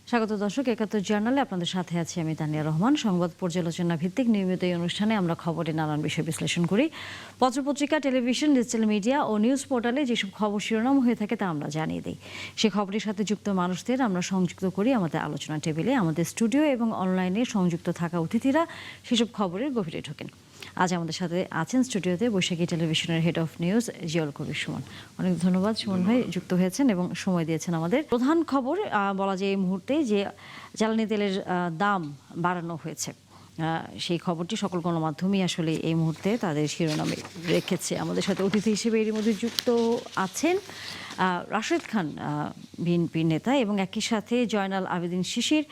স্বাগত দর্শক, ৭১ জার্নালে আপনাদের সাথে আছি আমি তানিয়া রহমান। সংবাদ পর্যালোচনা ভিত্তিক নিয়মিত এই অনুষ্ঠানে আমরা খবরের নানান বিষয় বিশ্লেষণ করি। পত্রপত্রিকা, টেলিভিশন, ডিজিটাল মিডিয়া ও নিউজ পোর্টালে যেসব খবর শিরোনাম হয়ে থাকে তা আমরা জানিয়ে দিই। সেই খবরের সাথে যুক্ত মানুষদের আমরা সংযুক্ত করি আমাদের আলোচনা টেবিলে। আমাদের স্টুডিও এবং অনলাইনে সংযুক্ত থাকা অতিথিরা সেসব খবরের গভীরে ঢোকেন। আজ আমাদের সাথে আছেন স্টুডিওতে বৈশাখী টেলিভিশনের head of news Ziaul Kabir Suman. অনেক ধন্যবাদ সুমন ভাই, যুক্ত হয়েছেন এবং সময় দিয়েছেন আমাদের। প্রধান খবর বলা যায় এই মুহূর্তে যে জ্বালানি তেলের দাম বাড়ানো হয়েছে। সেই খবরটি সকল গণমাধ্যমই আসলে এই মুহূর্তে তাদের শিরোনামে রেখেছে। আমাদের সাথে অতিথি হিসেবে এর মধ্যে যুক্ত আছেন রাশেদ খান, বিএনপির নেতা, এবং একই সাথে জয়নাল আবেদিন শিশির,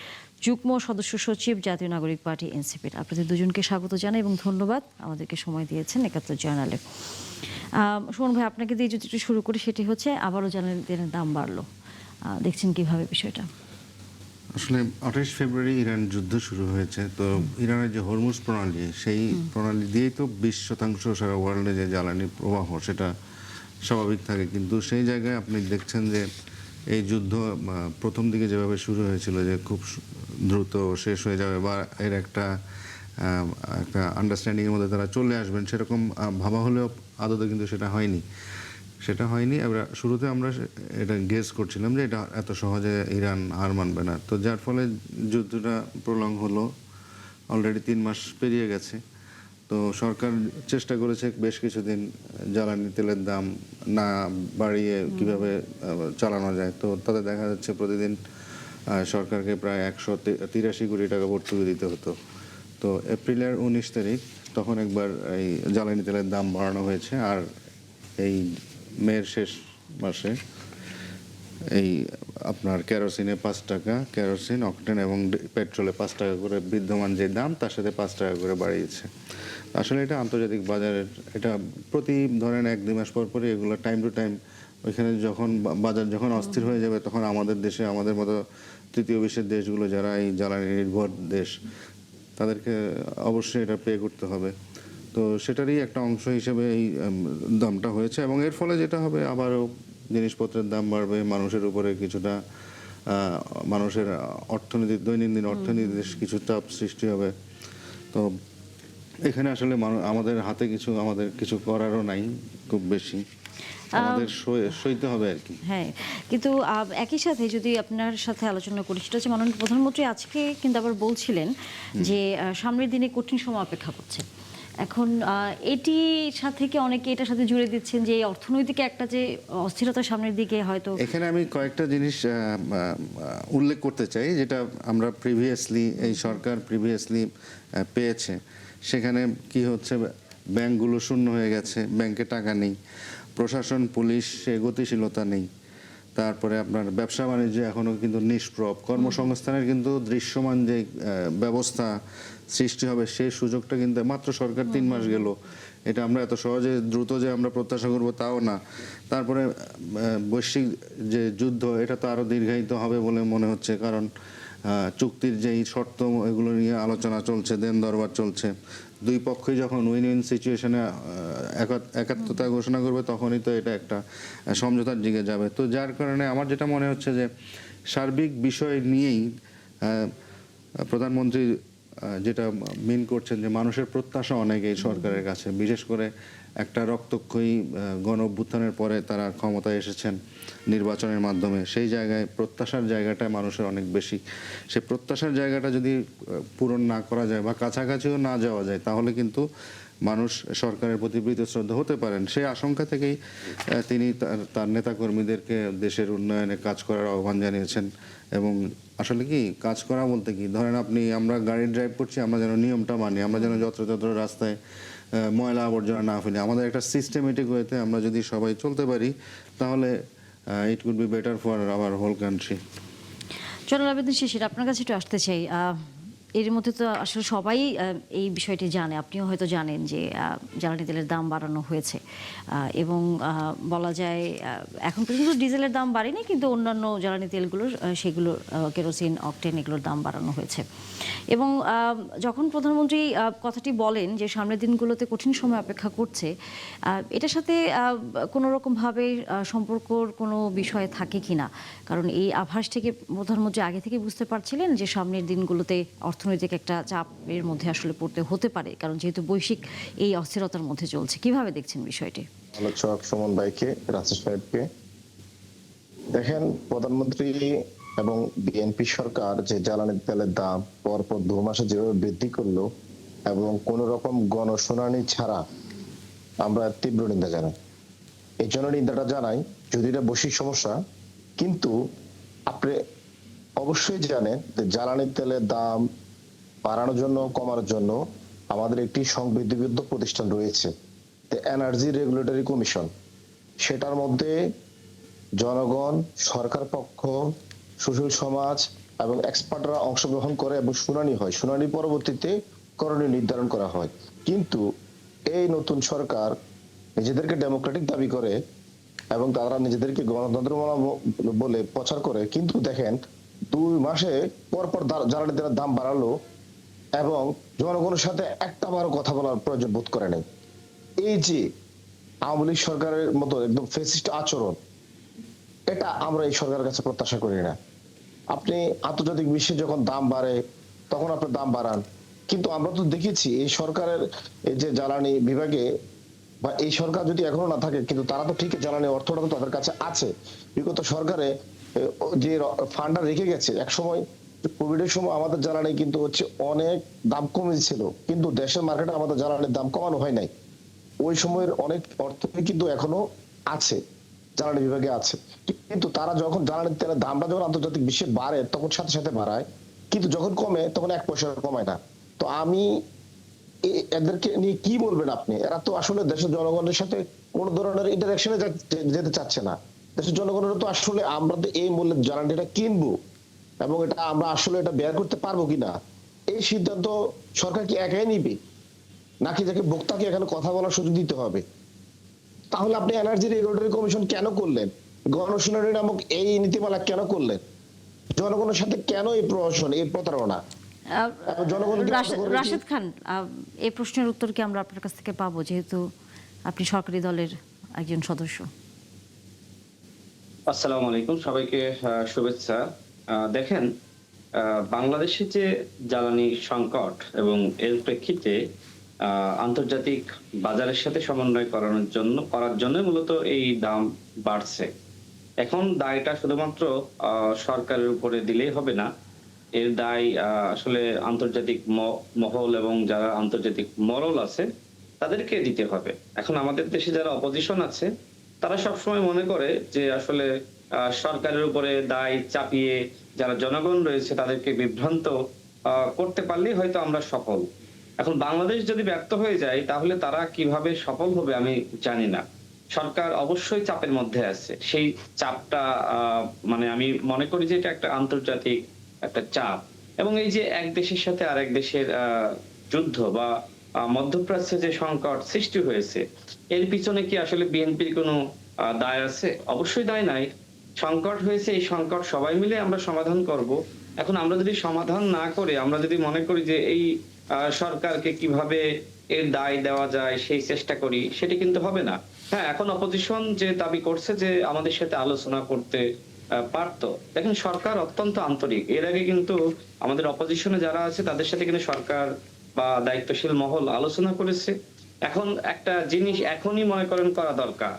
যুগ্ম সদস্য সচিব, জাতীয় নাগরিক পার্টি এনসিপির। আপনাদের দুজনকে স্বাগত জানাই এবং ধন্যবাদ আমাদেরকে সময় দিয়েছেন ৭১ জার্নালে। সুমন ভাই, আপনাকে দিয়ে যদি একটু শুরু করি, সেটি হচ্ছে আবারও জ্বালানি তেলের দাম বাড়লো, দেখছেন কিভাবে বিষয়টা? আসলে ২৮ ফেব্রুয়ারি ইরান যুদ্ধ শুরু হয়েছে। তো ইরানের যে হরমুজ প্রণালী, সেই প্রণালী দিয়েই তো ২০% সারা ওয়ার্ল্ডে যে জ্বালানি প্রবাহ সেটা স্বাভাবিক থাকে। কিন্তু সেই জায়গায় আপনি দেখছেন যে এই যুদ্ধ প্রথম দিকে যেভাবে শুরু হয়েছিল যে খুব দ্রুত শেষ হয়ে যাবে বা এর একটা আন্ডারস্ট্যান্ডিংয়ের মধ্যে তারা চলে আসবেন, সেরকম ভাবা হলেও আদতে কিন্তু সেটা হয়নি। শুরুতে আমরা এটা গেস করছিলাম যে এটা এত সহজে ইরান হার মানবে না। তো যার ফলে যুদ্ধটা প্রলং হলো। অলরেডি ৩ মাস পেরিয়ে গেছে। তো সরকার চেষ্টা করেছে বেশ কিছুদিন জ্বালানি তেলের দাম না বাড়িয়ে কিভাবে চালানো যায়। তো তাতে দেখা যাচ্ছে প্রতিদিন সরকারকে প্রায় ১৮৩ কোটি টাকা ভর্তুকি দিতে হতো। তো এপ্রিলের ১৯ তারিখ তখন একবার এই জ্বালানি তেলের দাম বাড়ানো হয়েছে। আর এই মের শেষ মাসে এই আপনার কেরোসিনে ৫ টাকা, কেরোসিন, অকটেন এবং পেট্রোলে ৫ টাকা করে বিদ্যমান যে দাম তার সাথে ৫ টাকা করে বাড়িয়েছে। আসলে এটা আন্তর্জাতিক বাজারের, এটা প্রতি ধরেন ১-২ মাস পর পরই এগুলো টাইম টু টাইম ওইখানে যখন বাজার যখন অস্থির হয়ে যাবে তখন আমাদের দেশে, আমাদের মতো তৃতীয় বিশ্বের দেশগুলো যারা এই জ্বালানি নির্ভর দেশ, তাদেরকে অবশ্যই এটা পে করতে হবে। তো সেটারই একটা অংশ হিসেবে এই দামটা হয়েছে এবং এর ফলে যেটা হবে আবারও জিনিসপত্রের দাম বাড়বে, মানুষের উপরে কিছুটা মানুষের অর্থনীতি, দৈনন্দিন অর্থনীতিতে কিছু চাপ সৃষ্টি হবে। তো এখানে আসলে আমাদের হাতে আমাদের কিছু করারও নাই খুব বেশি, আমাদের সইতে হবে আর কি। হ্যাঁ, কিন্তু একই সাথে যদি আপনার সাথে আলোচনা করি, সেটা হচ্ছে মাননীয় প্রধানমন্ত্রী আজকে কিন্তু আবার বলছিলেন যে সামনের দিনে কঠিন সময় অপেক্ষা করছে। এখন এটির সাথে কি অনেকে এটার সাথে জুড়ে দিচ্ছেন যে অর্থনৈতিক একটা যে অস্থিরতা সামনের দিকে হয়তো। এখানে আমি কয়েকটা জিনিস উল্লেখ করতে চাই যেটা আমরা এই সরকার প্রিভিয়াসলি পেয়েছে। সেখানে কি হচ্ছে, ব্যাংকগুলো শূন্য হয়ে গেছে, ব্যাংকে টাকা নেই, প্রশাসন পুলিশ গতিশীলতা নেই, তারপরে আপনার ব্যবসা বাণিজ্য এখনও কিন্তু নিষ্প্রভ, কর্মসংস্থানের কিন্তু দৃশ্যমান যে ব্যবস্থা সৃষ্টি হবে সেই সুযোগটা কিন্তু মাত্র সরকার ৩ মাস গেল। এটা আমরা এত সহজে দ্রুত যে আমরা প্রত্যাশা করবো তাও না। তারপরে বৈশ্বিক যে যুদ্ধ, এটা তো আরও দীর্ঘায়িত হবে বলে মনে হচ্ছে, কারণ চুক্তির যেই শর্ত এগুলো নিয়ে আলোচনা চলছে, দেন দরবার চলছে। দুই পক্ষই যখন উইন উইন সিচুয়েশনে একাত্মতা ঘোষণা করবে তখনই তো এটা একটা সমঝোতার দিকে যাবে। তো যার কারণে আমার যেটা মনে হচ্ছে যে সার্বিক বিষয় নিয়েই প্রধানমন্ত্রী যেটা মিন করছেন যে মানুষের প্রত্যাশা অনেক এই সরকারের কাছে, বিশেষ করে একটা রক্তক্ষয়ী গণ অভ্যুত্থানের পরে তারা ক্ষমতায় এসেছেন নির্বাচনের মাধ্যমে। সেই জায়গায় প্রত্যাশার জায়গাটা মানুষের অনেক বেশি। সেই প্রত্যাশার জায়গাটা যদি পূরণ না করা যায় বা কাছাকাছিও না যাওয়া যায়, তাহলে কিন্তু মানুষ সরকারের প্রতি শ্রদ্ধা হতে পারেন। সেই আশঙ্কা থেকেই তিনি তার নেতাকর্মীদেরকে দেশের উন্নয়নে কাজ করার আহ্বান জানিয়েছেন। এবং আসলে কি কাজ করা বলতে কি, ধরেন আমরা গাড়ি ড্রাইভ করছি, আমরা যেন নিয়মটা মানি, আমরা যেন যত্রতত্র রাস্তায় ময়লা আবর্জনা না ফেলি। আমাদের একটা সিস্টেমেটিক ওয়েতে আমরা যদি সবাই চলতে পারি, তাহলে it could be better for our whole country. Zainal Abedin Shishir, আপনার কাছে একটু আসতে চাই। এর মধ্যে তো আসলে সবাই এই বিষয়টি জানে, আপনিও হয়তো জানেন যে জ্বালানি তেলের দাম বাড়ানো হয়েছে এবং বলা যায় এখন পর্যন্ত ডিজেলের দাম বাড়েনি, কিন্তু অন্যান্য জ্বালানি তেলগুলোর সেগুলোর কেরোসিন, অকটেন এগুলোর দাম বাড়ানো হয়েছে। এবং যখন প্রধানমন্ত্রী কথাটি বলেন যে সামনের দিনগুলোতে কঠিন সময় অপেক্ষা করছে, এটার সাথে কোনো রকমভাবে সম্পর্কর কোনো বিষয় থাকে কিনা? কারণ এই আভাস থেকে প্রধানমন্ত্রী আগে থেকে বুঝতে পারছিলেন যে সামনের দিনগুলোতে অর্থনৈতিক একটা চাপের মধ্যে আসলে পড়তে হতে পারে, কারণ যেহেতু বৈশ্বিক এই অস্থিরতার মধ্যে চলছে। কিভাবে দেখছেন বিষয়টি? আলোচক সুমন ভাইকে, রাসেল সাহেবকে। দেখেন, প্রধানমন্ত্রী এবং বিএনপি সরকার যে জ্বালানি তেলের দাম পরপর 2 মাসে যেভাবে বৃদ্ধি করলো এবং কোন রকম গণশুনানি ছাড়া, আমরা তীব্র নিন্দা জানাই। এই জন্য নিন্দাটা জানাই, যদি এটা বৈশ্বিক সমস্যা, কিন্তু আপনি অবশ্যই জানেন যে জ্বালানি তেলের দাম বাড়ানোর জন্য, কমানোর জন্য আমাদের একটি সংবিধিবদ্ধ প্রতিষ্ঠান রয়েছে, এনার্জি রেগুলেটরি কমিশন। সেটার মধ্যে জনগণ, সরকার পক্ষ, সুশীল সমাজ এবং এক্সপার্টরা অংশগ্রহণ করে এবং শুনানি হয়। শুনানি পরবর্তীতে করণীয় নির্ধারণ করা হয়। কিন্তু এই নতুন সরকার নিজেদেরকে ডেমোক্রেটিক দাবি করে এবং তারা নিজেদেরকে গণতন্ত্র বলে প্রচার করে, কিন্তু দেখেন 2 মাসে পরপর জ্বালানি তেলের দাম বাড়ালো এবং জনগণের সাথে একটা বারও কথা বলার প্রয়োজন বোধ করে নাই। এই যে আওয়ামী লীগ সরকারের মতো একদম ফেসিস্ট আচরণ, এটা আমরা এই সরকারের কাছে প্রত্যাশা করি না। আপনি আন্তর্জাতিক বিশ্বে যখন দাম বাড়ে তখন আপনি দাম বাড়ান, কিন্তু আমরা তো দেখেছি এই সরকারের এই যে জ্বালানি বিভাগে, বা এই সরকার যদি এখনো না থাকে, কিন্তু তারা তো ঠিক জ্বালানি অর্থটা তো তাদের কাছে আছে। বিগত সরকারে যে ফান্ডটা রেখে গেছে, এক সময় কোভিডের সময় আমাদের জ্বালানি কিন্তু হচ্ছে অনেক দাম কমেছিল, কিন্তু দেশের মার্কেটে আমাদের জ্বালানির দাম কমানো হয় নাই। ওই সময়ের অনেক অর্থ কিন্তু এখনো আছে, জ্বালানি বিভাগে আছে। কিন্তু তারা যখন জ্বালানির তেলের দামটা যখন আন্তর্জাতিক বিশ্বে বাড়ে তখন সাথে সাথে বাড়ায়, কিন্তু যখন কমে তখন 1 পয়সা কমায় না। তো আমি এদেরকে নিয়ে কি বলবেন আপনি? এরা তো আসলে দেশের জনগণের সাথে কোন ধরনের ইন্টারাকশনে যেতে চাচ্ছে না। দেশের জনগণের তো আসলে আমরা তো এই মূল্যে জ্বালানিটা কিনবো এবং এটা আমরা আসলে এটা ব্যয় করতে পারবো কিনা, এই সিদ্ধান্ত সরকার কি একাই নিবে, নাকি যাকে ভোক্তাকে এখানে কথা বলার সুযোগ দিতে হবে? তাহলে আপনি এনার্জি রেগুলেটরি কমিশন কেন করলেন? গণশুনানি নামক এই নীতিমালা কেন করলেন? জনগণের সাথে কেন এই প্রহসন, এই প্রতারণা? রাশেদ খান, এই প্রশ্নের উত্তর কি আমরা আপনার কাছ থেকে পাবো, যেহেতু আপনি সরকারি দলের একজন সদস্য? আসসালামু আলাইকুম, সবাইকে শুভেচ্ছা। দেখেন, বাংলাদেশে যে জ্বালানি সংকট এবং এর প্রেক্ষিতে আন্তর্জাতিক বাজারের সাথে সমন্বয় করার জন্য মূলত এই দাম বাড়ছে। এখন দায়টা শুধুমাত্র সরকারের উপরে দিলেই হবে না, এর দায় আসলে আন্তর্জাতিক মহল এবং যারা আন্তর্জাতিক মরল আছে তাদেরকে দিতে হবে। এখন আমাদের দেশে যারা অপোজিশন আছে তারা সবসময় মনে করে যে আসলে সরকারের উপরে দায় চাপিয়ে যারা জনগণ রয়েছে তাদেরকে বিভ্রান্ত করতে পারলেই হয়তো আমরা সফল। এখন বাংলাদেশ যদি ব্যর্থ হয়ে যায় তাহলে তারা কিভাবে সফল হবে আমি জানি না। সরকার অবশ্যই চাপের মধ্যে আছে, সেই চাপটা মানে আমি মনে করি যে এটা একটা আন্তর্জাতিক একটা চাপ, এবং এই যে এক দেশের সাথে আরেক দেশের যুদ্ধ বা মধ্যপ্রাচ্যে যে সংকট সৃষ্টি হয়েছে, এর পিছনে কি আসলে বিএনপির কোনো দায় আছে? অবশ্যই দায় নাই। সংকট হয়েছে, এই সংকট সবাই মিলে আমরা সমাধান করব। এখন আমরা যদি সমাধান না করে আমরা যদি মনে করি যে এই সরকারকে কিভাবে এর দায় দেওয়া যায় সেই চেষ্টা করি, সেটি কিন্তু হবে না। হ্যাঁ, এখন অপোজিশন যে দাবি করছে যে আমাদের সাথে আলোচনা করতে পারতো। দেখেন, সরকার অত্যন্ত আন্তরিক। এর আগে কিন্তু আমাদের অপোজিশনে যারা আছে তাদের সাথে কিন্তু সরকার বা দায়িত্বশীল মহল আলোচনা করেছে। এখন একটা জিনিস এখনই মনে করেন করা দরকার,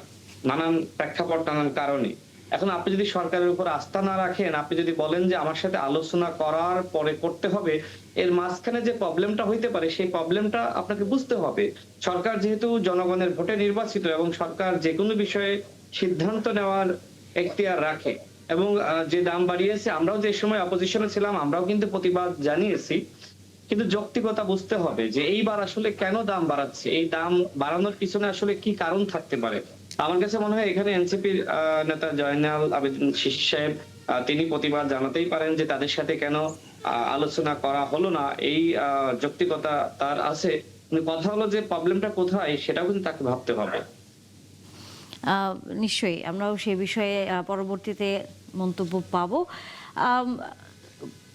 নানান প্রেক্ষাপট, নানান কারণে। এখন আপনি যদি সরকারের উপর আস্থা না রাখেন, আপনি যদি বলেন যে আমার সাথে আলোচনা করার পরে করতে হবে, এর মাঝখানে যে প্রবলেমটা হইতে পারে সেই প্রবলেমটা আপনাকে বুঝতে হবে। সরকার যেহেতু জনগণের ভোটে নির্বাচিত এবং সরকার যে কোনো বিষয়ে সিদ্ধান্ত নেওয়ার এখতিয়ার রাখে, এবং যে দাম বাড়িয়েছে, আমরাও যে সময় অপোজিশনে ছিলাম আমরাও কিন্তু প্রতিবাদ জানিয়েছি, কিন্তু যৌক্তিকতা বুঝতে হবে যে এইবার আসলে কেন দাম বাড়াচ্ছে, এই দাম বাড়ানোর পিছনে আসলে কি কারণ থাকতে পারে। আমার কাছে মনে হয় এখানে এনসিপির নেতা জয়নাল আবেদিন শিশির সাহেব তিনি প্রতিবাদ জানাতেই পারেন যে তাদের সাথে কেন আলোচনা করা হলো না, এই যৌক্তিকতা তার আছে। কিন্তু কথা হলো যে প্রবলেমটা কোথায় সেটাও কিন্তু তাকে ভাবতে হবে। আহ, নিশ্চয়ই আমরাও সে বিষয়ে পরবর্তীতে মন্তব্য পাবো। আম,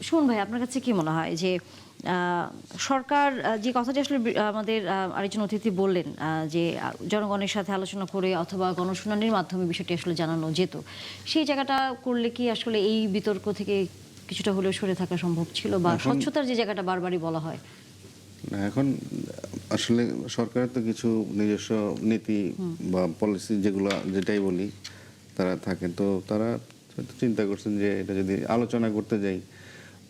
শুন ভাই, আপনার কাছে কি মনে হয় যে সরকার যে কথাটি আসলে আমাদের আরেকজন অতিথি বললেন, যে জনগণের সাথে আলোচনা করে অথবা গণশুনানির মাধ্যমে বিষয়টি আসলে জানানো যেত, সেই জায়গাটা করলে কি আসলে এই বিতর্ক থেকে কিছুটা হলেও সরে থাকা সম্ভব ছিল, বা স্বচ্ছতার যে জায়গাটা বারবারই বলা হয়? না, এখন আসলে সরকারের তো কিছু নিজস্ব নীতি বা পলিসি, যেগুলো যেটাই বলি তারা থাকেন, তো তারা হয়তো চিন্তা করছেন যে এটা যদি আলোচনা করতে যাই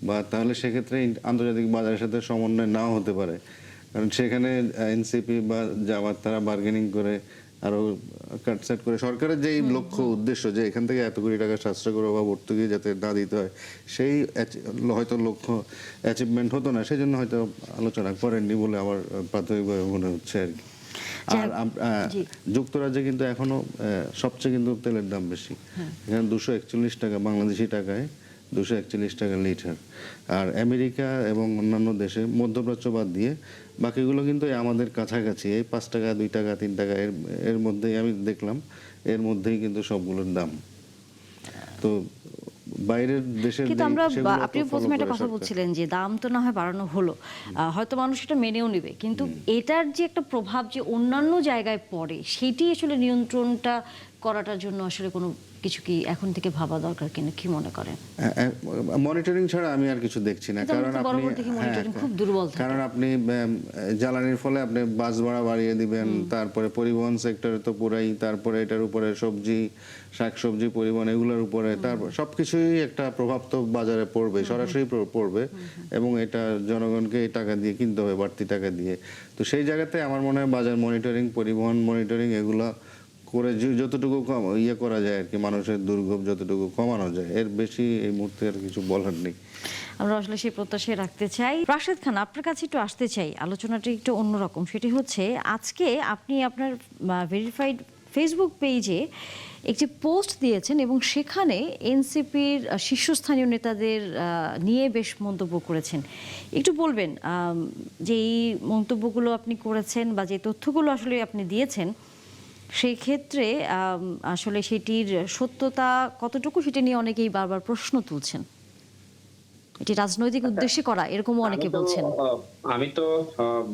বা তাহলে সেক্ষেত্রে আন্তর্জাতিক বাজারের সাথে সমন্বয় নাও হতে পারে, কারণ সেখানে এনসিপি বা জামাত তারা বার্গেনিং করে আরো কাটছাট করে সরকারের যেই লক্ষ্য উদ্দেশ্য যে এখান থেকে এত কোটি টাকা সাশ্রয় করে বা ভর্তুকি যাতে না দিতে হয়, সেই হয়তো লক্ষ্য অ্যাচিভমেন্ট হতো না, সেই জন্য হয়তো আলোচনা করেননি বলে আমার প্রাথমিকভাবে মনে হচ্ছে আর কি। আর যুক্তরাজ্যে কিন্তু এখনো সবচেয়ে কিন্তু তেলের দাম বেশি, এখানে 241 টাকা বাংলাদেশি টাকায়, 241 টাকা লিটার। আর আমেরিকা এবং অন্যান্য দেশে মধ্যপ্রাচ্য বাদ দিয়ে বাকিগুলো কিন্তু আমাদের কাছাকাছি, এই 5 টাকা 2 টাকা 3 টাকা এর মধ্যেই আমি দেখলাম, এর মধ্যেই কিন্তু সবগুলোর দাম। তো বাইরের দেশের কিন্তু আমরা, আপনি প্রথমে একটা কথা বলছিলেন যে দাম তো না হয় বাড়ানো হলো, হয়তো মানুষ এটা মেনেও নেবে, কিন্তু এটার যে একটা প্রভাব যে অন্যান্য জায়গায় পড়ে, সেটি আসলে নিয়ন্ত্রণটা করাটার জন্য আসলে কোনো কিছু কি এখন থেকে ভাবা দরকার কিনা, কি মনে করেন? মনিটরিং ছাড়া আমি আর কিছু দেখছি না, কারণ কারণ আপনি জ্বালানির ফলে আপনি বাস ভাড়া বাড়িয়ে দিবেন, তারপরে পরিবহন সেক্টরে তো পুরাই, তারপরে এটার উপরে সবজি শাকসবজি পরিবহন এগুলোর উপরে, তারপর সবকিছুই একটা প্রভাব তো বাজারে পড়বে, সরাসরি পড়বে, এবং এটা জনগণকে এই টাকা দিয়ে কিনতে হবে, বাড়তি টাকা দিয়ে। তো সেই জায়গাতে আমার মনে হয় বাজার মনিটরিং, পরিবহন মনিটরিং এগুলো করে যতটুকু করা যায় আর কি, মানুষের দুর্ভোগ যতটুকু কমানো যায়, এর বেশি এই মুহূর্তে আর কিছু বলার নেই। আমরা আসলে সেই প্রত্যাশায় রাখতে চাই। রাশেদ খান, আপনার কাছে একটু আসতে চাই, আলোচনাটা একটু অন্যরকম। সেটি হচ্ছে, আজকে আপনি আপনার ভেরিফাইড ফেসবুক পেজে একটি পোস্ট দিয়েছেন এবং সেখানে এনসিপির শীর্ষস্থানীয় নেতাদের নিয়ে বেশ মন্তব্য করেছেন। একটু বলবেন যে এই মন্তব্যগুলো আপনি করেছেন বা যে তথ্যগুলো আসলে আপনি দিয়েছেন, সেই ক্ষেত্রে আসলে সেটির সত্যতা কতটুকু, সেটা নিয়ে অনেকেই বারবার প্রশ্ন তুলছেন। এটি রাজনৈতিক উদ্দেশ্যে করা, এরকমও অনেকে বলছেন। আমি তো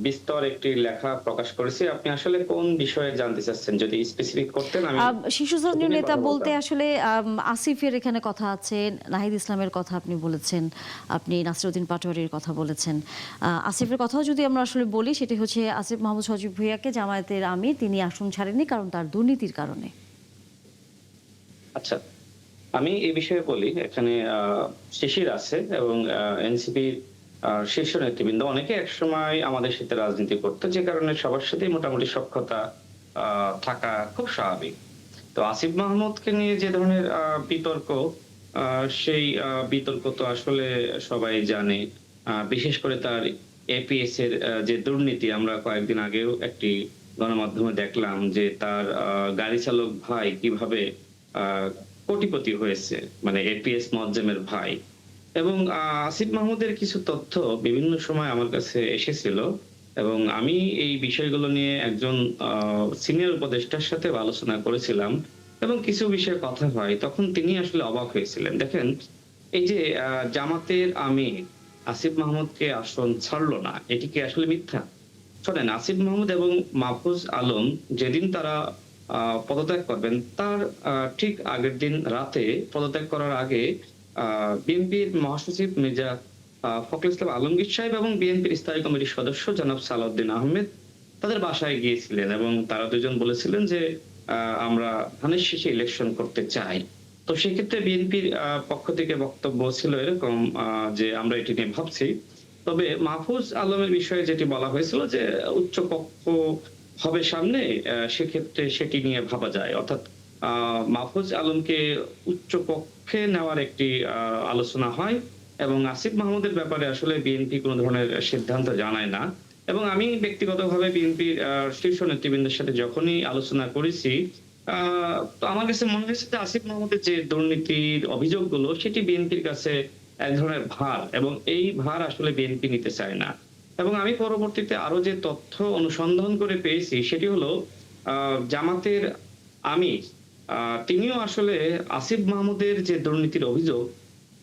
বিস্তর একটি লেখা প্রকাশ করেছি। আপনি আসলে কোন বিষয়ে জানতে চাচ্ছেন, যদি স্পেসিফিক করতেন। আমি শীর্ষস্থানীয় নেতা বলতে আসলে আসিফের এখানে কথা আছে, নাহিদ ইসলামের কথা আপনি বলেছেন, আপনি নাসিরউদ্দিন পাটোয়ারির কথা বলেছেন। আসিফের কথাও যদি আমরা আসলে বলি, সেটি হচ্ছে আসিফ মাহমুদ সজীব ভুঁইয়াকে জামায়াতের আমির তিনি আসন ছাড়েননি কারণ তার দুর্নীতির কারণে। আচ্ছা, আমি এই বিষয়ে বলি। এখানে শিশির আছে এবং এনসিপির শীর্ষ নেতৃবৃন্দ অনেকে একসময় আমাদের সাথে রাজনীতি করতো, যে কারণে সবার সাথে মোটামুটি সখ্যতা থাকা খুব স্বাভাবিক। তো আসিফ মাহমুদকে নিয়ে যে ধরনের বিতর্ক, সেই বিতর্ক তো আসলে সবাই জানে। বিশেষ করে তার এপিএস এর যে দুর্নীতি, আমরা কয়েকদিন আগেও একটি গণমাধ্যমে দেখলাম যে তার গাড়ি চালক ভাই কিভাবে কোটিপতি হয়েছে, মানে এপিএস মজ্জেমের ভাই। এবং আসিফ মাহমুদের কিছু তথ্য বিভিন্ন সময় আমার কাছে এসেছিল, এবং আমি এই বিষয়গুলো নিয়ে একজন সিনিয়র উপদেষ্টার সাথে আলোচনা করেছিলাম, এবং কিছু বিষয়ে কথা হয়, তখন তিনি আসলে অবাক হয়েছিলেন। দেখেন, এই যে জামাতের আমির আসিফ মাহমুদকে আসন ছাড়লো না, এটি কি আসলে মিথ্যা? শোনেন, আসিফ মাহমুদ এবং মাহফুজ আলম যেদিন তারা পদত্যাগ করবেন, তার ঠিক আগের দিন রাতে, পদত্যাগ করার আগে বিএনপির মহাসচিব মির্জা ফখরুল ইসলাম আলমগীর সাহেব এবং বিএনপির স্থায়ী কমিটির সদস্য জনাব সালাউদ্দিন আহমেদ তাদের বাসায় গিয়েছিলেন, এবং তারা দুজন বলেছিলেন যে আমরা ধানের শীষে ইলেকশন করতে চাই। তো সেক্ষেত্রে বিএনপির পক্ষ থেকে বক্তব্য ছিল এরকম যে আমরা এটি নিয়ে ভাবছি। তবে মাহফুজ আলমের বিষয়ে যেটি বলা হয়েছিল যে উচ্চ পক্ষ হবে সামনে, সেক্ষেত্রে সেটি নিয়ে ভাবা যায়। অর্থাৎ মাহফুজ আলমকে উচ্চ পক্ষে নেওয়ার একটি আলোচনা হয়, এবং আসিফ মাহমুদের ব্যাপারে আসলে বিএনপি কোনো ধরনের সিদ্ধান্ত জানায় না। এবং আমি ব্যক্তিগতভাবে বিএনপির শীর্ষ নেতৃবৃন্দের সাথে যখনই আলোচনা করেছি, তো আমার কাছে মনে হয়েছে যে আসিফ মাহমুদের যে দুর্নীতির অভিযোগগুলো সেটি বিএনপির কাছে এক ধরনের ভার, এবং এই ভার আসলে বিএনপি নিতে চায় না। এবং আমি পরবর্তীতে আরো যে তথ্য অনুসন্ধান করে পেয়েছি সেটি হলো জামাতের আমির তিনিও আসলে আসিফ মাহমুদের যে দুর্নীতির অভিযোগ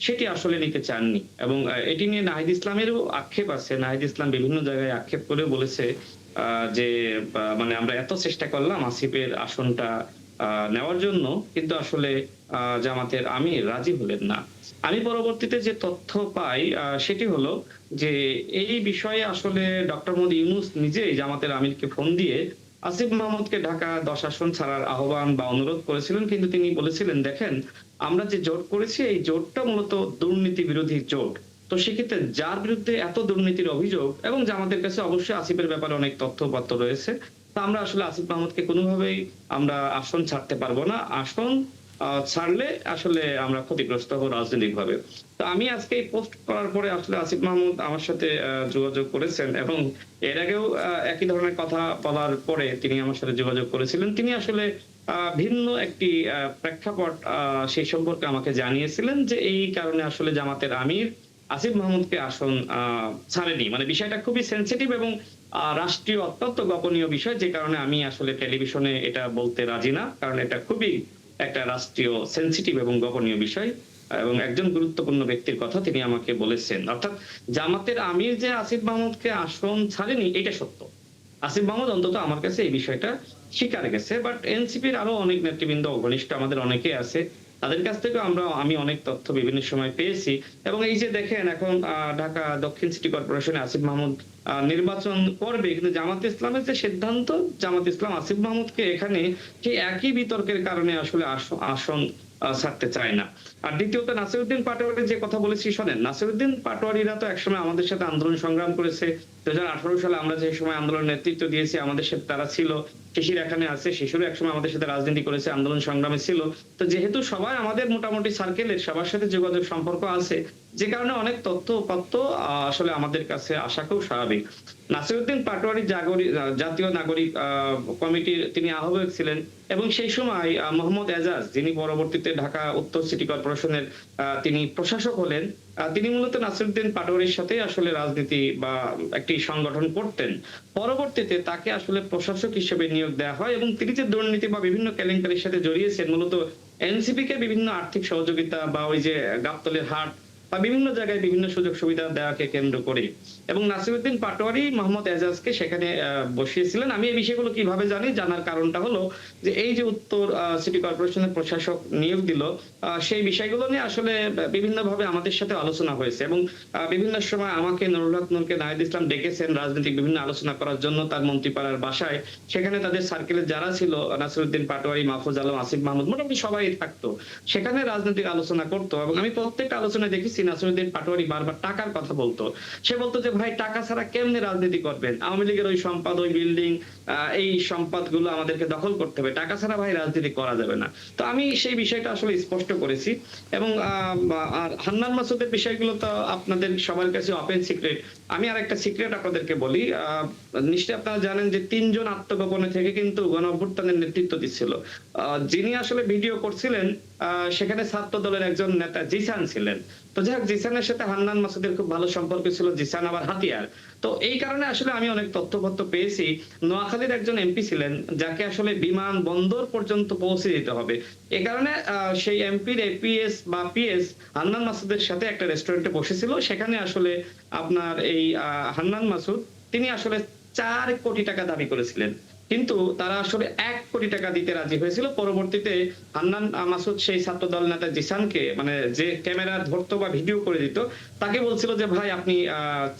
সেটি আসলে নিতে চাননি, এবং এটি নিয়ে নাহিদ ইসলামেরও আক্ষেপ আছে। নাহিদ ইসলাম বিভিন্ন জায়গায় আক্ষেপ করে বলেছে যে মানে আমরা এত চেষ্টা করলাম আসিফের আসনটা নেওয়ার জন্য, কিন্তু আসলে জামাতের আমির রাজি হলেন না। আমি পরবর্তীতে যে তথ্য পাই সেটি হলো যে এই বিষয়ে আসলে ডক্টর মোহাম্মদ ইউনূস নিজেই জামাতের আমিরকে ফোন দিয়ে আসিফ মাহমুদকে ঢাকা 10 আসন ছাড়ার আহ্বান বা অনুরোধ করেছিলেন, কিন্তু তিনি বলেছিলেন দেখেন আমরা যে জোট করেছি এই জোটটা মূলত দুর্নীতি বিরোধী জোট। তো সেক্ষেত্রে যার বিরুদ্ধে এত দুর্নীতির অভিযোগ, এবং জামাতের কাছে অবশ্যই আসিফের ব্যাপারে অনেক তথ্যপত্র রয়েছে, তা আমরা আসলে আসিফ মাহমুদকে কোনোভাবেই আমরা আসন ছাড়তে পারবো না। আসন ছাড়লে আসলে আমরা ক্ষতিগ্রস্ত হবো রাজনৈতিক ভাবে। তো আমি আজকে এই পোস্ট করার পরে আসলে আসিফ মাহমুদ আমার সাথে যোগাযোগ করেছেন, এবং এর আগেও একই ধরনের কথা বলার পরে তিনি আমার সাথে যোগাযোগ করেছিলেন। তিনি আসলে ভিন্ন একটি প্রেক্ষাপট সেই সম্পর্কে আমাকে জানিয়েছিলেন যে এই কারণে আসলে জামাতের আমির আসিফ মাহমুদকে আসন ছাড়েনি। মানে বিষয়টা খুবই সেনসিটিভ এবং রাষ্ট্রীয় অত্যন্ত গোপনীয় বিষয়, যে কারণে আমি আসলে টেলিভিশনে এটা বলতে রাজি না, কারণ এটা খুবই একটা রাষ্ট্রীয় সেনসিটিভ এবং গোপনীয় বিষয়, এবং একজন গুরুত্বপূর্ণ ব্যক্তির কথা তিনি আমাকে বলেছেন। অর্থাৎ জামাতের আমির যে আসিফ মাহমুদকে আসন ছাড়েনি এটা সত্য। আসিফ মাহমুদ অন্তত আমার কাছে এই বিষয়টা স্বীকার গেছে, বাট এনসিপির আরো অনেক নেতৃবৃন্দ ঘনিষ্ঠ আমাদের অনেকে আছে, তাদের কাছ থেকে আমি অনেক তথ্য বিভিন্ন সময় পেয়েছি। এবং এই যে দেখেন এখন ঢাকা দক্ষিণ সিটি কর্পোরেশনে আসিফ মাহমুদ নির্বাচন করবে, কিন্তু জামাত ইসলামের যে সিদ্ধান্ত, জামাত ইসলাম আসিফ মাহমুদকে এখানে সেই একই বিতর্কের কারণে আসলে আসন ছাড়তে চায় না। আর দ্বিতীয়ত নাসিরউদ্দিন পাটোয়ারির যে কথা বলেছি শোনেন, নাসিরউদ্দিন পাটোয়ারিরা তো একসময় আমাদের সাথে আন্দোলন সংগ্রাম করেছে। 2018 সালে আমরা যে সময় আন্দোলন নেতৃত্ব দিয়েছি আমাদের সাথে তারা ছিল। শিশির এখানে আছে, শিশিরও একসময় আমাদের সাথে রাজনীতি করেছে, আন্দোলন সংগ্রামে ছিল। তো যেহেতু সবাই আমাদের মোটামুটি সার্কেলের, সবার সাথে যোগাযোগ সম্পর্ক আছে, যে কারণে অনেক তথ্য উপাত্ত আসলে আমাদের কাছে আসা খুব স্বাভাবিক। নাসিরউদ্দিন পাটোয়ারি জাতীয় নাগরিক কমিটির তিনি আহ্বায়ক ছিলেন, এবং সেই সময় মোহাম্মদ এজাজ যিনি পরবর্তীতে ঢাকা উত্তর সিটি কর্পোরেশনের তিনি প্রশাসক হলেন, তিনি মূলত নাসিরউদ্দিন পাটোয়ারির সাথে আসলে রাজনীতি বা একটি সংগঠন করতেন। পরবর্তীতে তাকে আসলে প্রশাসক হিসেবে নিয়োগ দেওয়া হয়, এবং তিনি যে দুর্নীতি বা বিভিন্ন কেলেঙ্কারির সাথে জড়িয়েছেন, মূলত এনসিপি কে বিভিন্ন আর্থিক সহযোগিতা বা ওই যে গাবতলীর হাট বা বিভিন্ন জায়গায় বিভিন্ন সুযোগ সুবিধা দেওয়াকে কেন্দ্র করে, এবং নাসিরউদ্দিন পাটোয়ারি মোহাম্মদ এজাজকে সেখানে বসিয়েছিলেন। আমি এই বিষয়গুলো কিভাবে জানি, জানার কারণটা হলো যে এই যে উত্তর সিটি কর্পোরেশনের প্রশাসক নিয়োগ দিল, সেই বিষয়গুলো নিয়ে আসলে বিভিন্নভাবে আমাদের সাথে আলোচনা হয়েছে, এবং বিভিন্ন সময় আমাকে নুরুল হক নূরকে নাহিদ ইসলাম ডেকেছেন রাজনৈতিক বিভিন্ন আলোচনা করার জন্য তার মন্ত্রীপাড়ার বাসায়। সেখানে তাদের সার্কেলে যারা ছিল, নাসিরউদ্দিন পাটোয়ারি, মাহফুজ আলম, আসিফ মাহমুদ, মোটামুটি সবাই থাকতো, সেখানে রাজনৈতিক আলোচনা করতো। এবং আমি প্রত্যেকটা আলোচনায় দেখেছি নাসিরউদ্দিন পাটোয়ারি বারবার টাকার কথা বলতো। সে বলতো যে ভাই টাকা ছাড়া কেমনে রাজনীতি করবেন, আওয়ামী লীগের ওই সম্পদ, ওই বিল্ডিং, এই সম্পদগুলো আমাদেরকে দখল করতে হবে, টাকা ছাড়া ভাই রাজনীতি করা যাবে না। তো আমি সেই বিষয়টা আসলে স্পষ্ট করেছি। এবং আর হান্নান মাসুদের বিষয়গুলো তো আপনাদের সবার কাছে ওপেন সিক্রেট। আমি আর একটা সিক্রেট আপনাদেরকে বলি, নিশ্চয়ই আপনারা জানেন যে 3 জন আত্মগোপনে থেকে কিন্তু গণ অভ্যুত্থানের নেতৃত্ব দিচ্ছিল। যিনি আসলে ভিডিও করছিলেন সেখানে ছাত্র দলের একজন নেতা জিসান ছিলেন। তো যাই হোক, জিসানের সাথে হান্নান মাসুদের খুব ভালো সম্পর্ক ছিল, জিসান আবার হাতিয়ার। তো এই কারণে আসলে আমি অনেক তথ্যপত্র পেয়েছি। নোয়াখালীর একজন এমপি ছিলেন যাকে আসলে বিমান বন্দর পর্যন্ত পৌঁছে দিতে হবে, এ কারণে সেই এমপির এপিএস বা পিএস হান্নান মাসুদের সাথে একটা রেস্টুরেন্টে বসেছিল। সেখানে আসলে আপনার এই হান্নান মাসুদ তিনি আসলে 4 কোটি টাকা দাবি করেছিলেন, কিন্তু তারা আসলে 1 কোটি টাকা দিতে রাজি হয়েছিল। পরবর্তীতে হান্নান মাসুদ সেই ছাত্র দল নেতা জিসানকে, মানে যে ক্যামেরা ধরতো বা ভিডিও করে দিত, তাকে বলছিল যে ভাই আপনি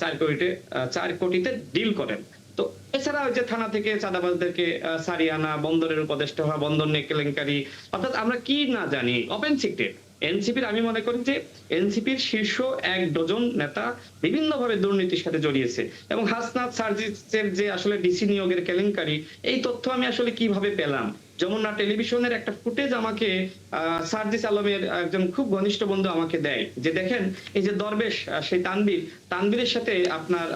4 কোটিতে ডিল করেন। তো এছাড়া ওই যে থানা থেকে চাঁদাবাজদেরকে সারিয়ে আনা, বন্দরের উপদেষ্টা হওয়া, বন্দর নিয়ে কেলেঙ্কারি, অর্থাৎ আমরা কি না জানি, ওপেন সিক্রেট। এনসিপির আমি মনে করি যে এনসিপির শীর্ষ 1 ডজন নেতা বিভিন্নভাবে দুর্নীতির সাথে জড়িয়েছে। এবং হাসনাত সার্জিসের যে আসলে ডিসি নিয়োগের কেলেঙ্কারি, এই তথ্য আমি আসলে কিভাবে পেলাম, যমুনা টেলিভিশনের একটা ফুটেজ আমাকে সার্জিস আলমের একজন খুব ঘনিষ্ঠ বন্ধু আমাকে দেয়, যে দেখেন এই যে দরবেশ সেই তানভীরের সাথে আপনার